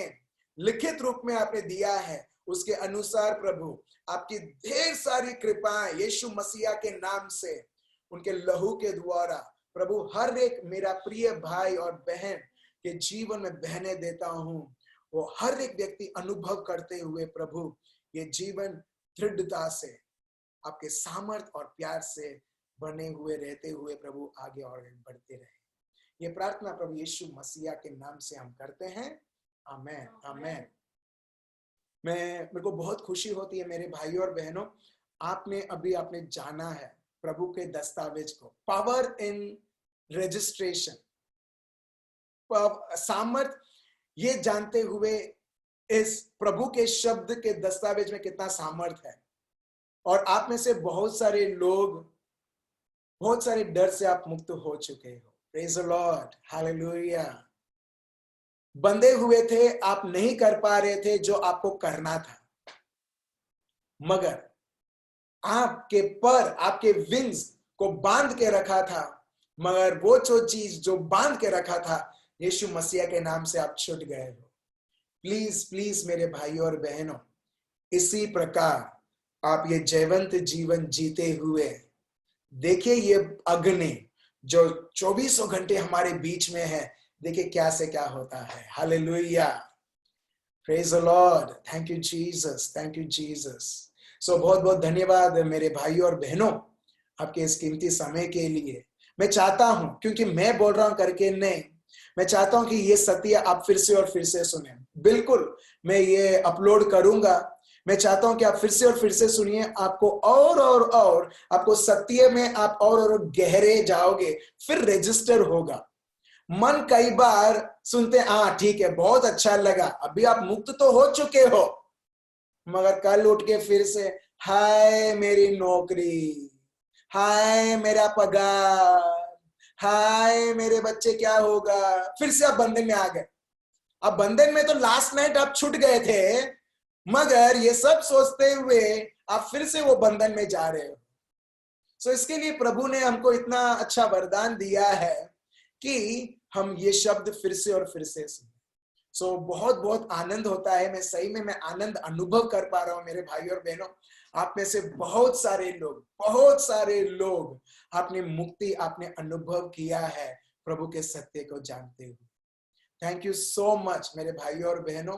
लिखित रूप में आपने दिया है उसके अनुसार प्रभु आपकी ढेर सारी कृपाएं यीशु मसीहा के नाम से, उनके लहू के द्वारा प्रभु हर एक मेरा प्रिय भाई और बहन के जीवन में बहने देता हूं। वो हर एक व्यक्ति अनुभव करते हुए प्रभु ये जीवन दृढ़ता से आपके सामर्थ और प्यार से बने हुए रहते हुए प्रभु आगे और बढ़ते रहे। ये प्रार्थना प्रभु यीशु मसीहा के नाम से हम करते हैं। आमेन आमेन। मेरे को बहुत खुशी होती है मेरे भाइयों और बहनों, आपने जाना है प्रभु के दस्तावेज को, पावर इन रजिस्ट्रेशन, सामर्थ ये जानते हुए इस प्रभु के शब्द के दस्तावेज में कितना सामर्थ है। और आप में से बहुत सारे लोग बहुत सारे डर से आप मुक्त हो चुके हो। Praise the Lord, hallelujah. बंधे हुए थे, आप नहीं कर पा रहे थे जो आपको करना था, मगर आपके पर, आपके विंग्स को बांध के रखा था, मगर वो जो चीज जो बांध के रखा था यीशु मसीह के नाम से आप छूट गए हो। प्लीज प्लीज मेरे भाइयों और बहनों, इसी प्रकार आप ये जयवंत जीवन जीते हुए देखिए ये अग्नि जो 24 घंटे हमारे बीच में है, देखिए क्या से क्या होता है। Hallelujah, praise the lord, thank you Jesus, thank you Jesus. So बहुत बहुत धन्यवाद मेरे भाइयों और बहनों आपके इस कीमती समय के लिए। मैं चाहता हूं, क्योंकि मैं बोल रहा हूं करके नहीं, मैं चाहता हूं कि ये सत्य आप फिर से और फिर से सुने। बिल्कुल मैं ये अपलोड करूंगा, मैं चाहता हूं कि आप फिर से सुनिए। आपको और आपको सत्य में आप और गहरे जाओगे, फिर रजिस्टर होगा। मन कई बार सुनते हाँ ठीक है, बहुत अच्छा लगा, अभी आप मुक्त तो हो चुके हो, मगर कल उठ के फिर से हाय मेरी नौकरी, हाय मेरा पगार, हाय मेरे बच्चे क्या होगा, फिर से आप बंधन में आ गए। अब बंधन में तो लास्ट नाइट आप छूट गए थे, मगर ये सब सोचते हुए आप फिर से वो बंधन में जा रहे हो। सो इसके लिए प्रभु ने हमको इतना अच्छा वरदान दिया है कि हम ये शब्द फिर से और फिर से सुने। सो बहुत बहुत आनंद होता है। मैं सही में मैं आनंद अनुभव कर पा रहा हूं मेरे भाई और बहनों। आप में से बहुत सारे लोग आपने मुक्ति आपने अनुभव किया है प्रभु के सत्य को जानते हुए। थैंक यू सो मच मेरे भाइयों और बहनों।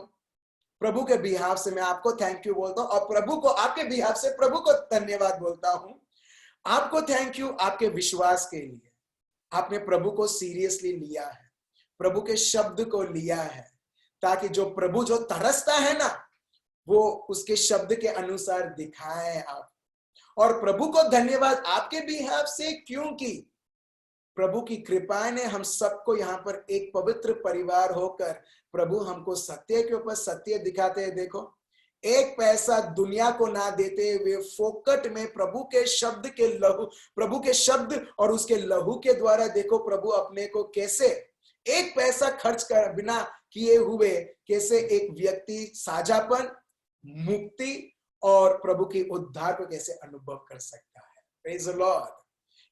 प्रभु के बिहाफ से मैं आपको थैंक यू बोलता हूं और प्रभु को आपके बिहाफ से प्रभु को धन्यवाद बोलता हूं। आपको थैंक यू आपके विश्वास के लिए। आपने प्रभु को सीरियसली लिया है, प्रभु के शब्द को लिया है, ताकि जो प्रभु जो तरसता है ना, वो उसके शब्द के अनुसार दिखाए आप। और प्रभु को धन्यवाद आपके बिहाफ से, क्योंकि प्रभु की कृपा ने हम सबको यहाँ पर एक पवित्र परिवार होकर प्रभु हमको सत्य के ऊपर सत्य दिखाते हैं। देखो, एक पैसा दुनिया को ना देते हुए फोकट में प्रभु के शब्द के लहू, प्रभु के शब्द और उसके लहू के द्वारा देखो प्रभु अपने को कैसे एक पैसा खर्च कर बिना किए हुए कैसे एक व्यक्ति साझापन, मुक्ति और प्रभु के उद्धार को कैसे अनुभव कर सकता है। Praise the Lord.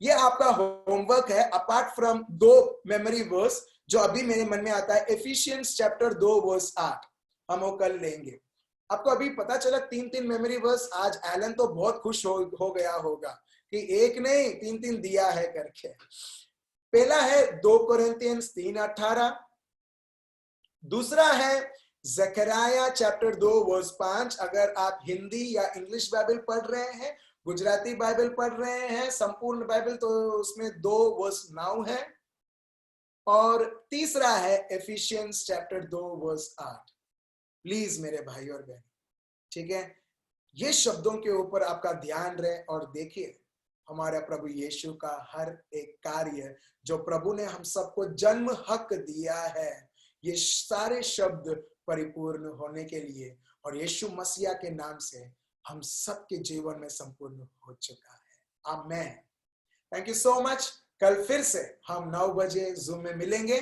ये आपका होमवर्क है, अपार्ट फ्रॉम 2 मेमोरी वर्स जो अभी मेरे मन में आता है। एफिशियंस चैप्टर 2 वर्स 8 हम वो कल लेंगे। आपको अभी पता चला 3 मेमोरी वर्स। आज एलन तो बहुत खुश हो गया होगा कि एक नहीं 3 दिया है करके। पहला है 2 कोरिन्थियंस 3:18। दूसरा है जकरिया चैप्टर 2 वर्स 5। अगर आप हिंदी या इंग्लिश बाइबल पढ़ रहे हैं, गुजराती बाइबल पढ़ रहे हैं, संपूर्ण बाइबल, तो उसमें 2 वर्स 9 है। और तीसरा है एफिशियंस चैप्टर 2 वर्स 8। प्लीज मेरे भाई और बहन, ठीक है, ये शब्दों के ऊपर आपका ध्यान रहे और देखिए हमारा प्रभु यीशु का हर एक कार्य जो प्रभु ने हम सबको जन्म हक दिया है, ये सारे शब्द परिपूर्ण होने के लिए और यीशु मसीहा के नाम से हम सबके जीवन में संपूर्ण हो चुका है। Amen. Thank you so much. कल फिर से हम 9 बजे जूम में मिलेंगे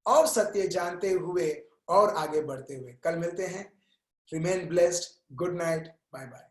और सत्य जानते हुए और आगे बढ़ते हुए। कल मिलते हैं। Remain blessed. Good night. Bye bye.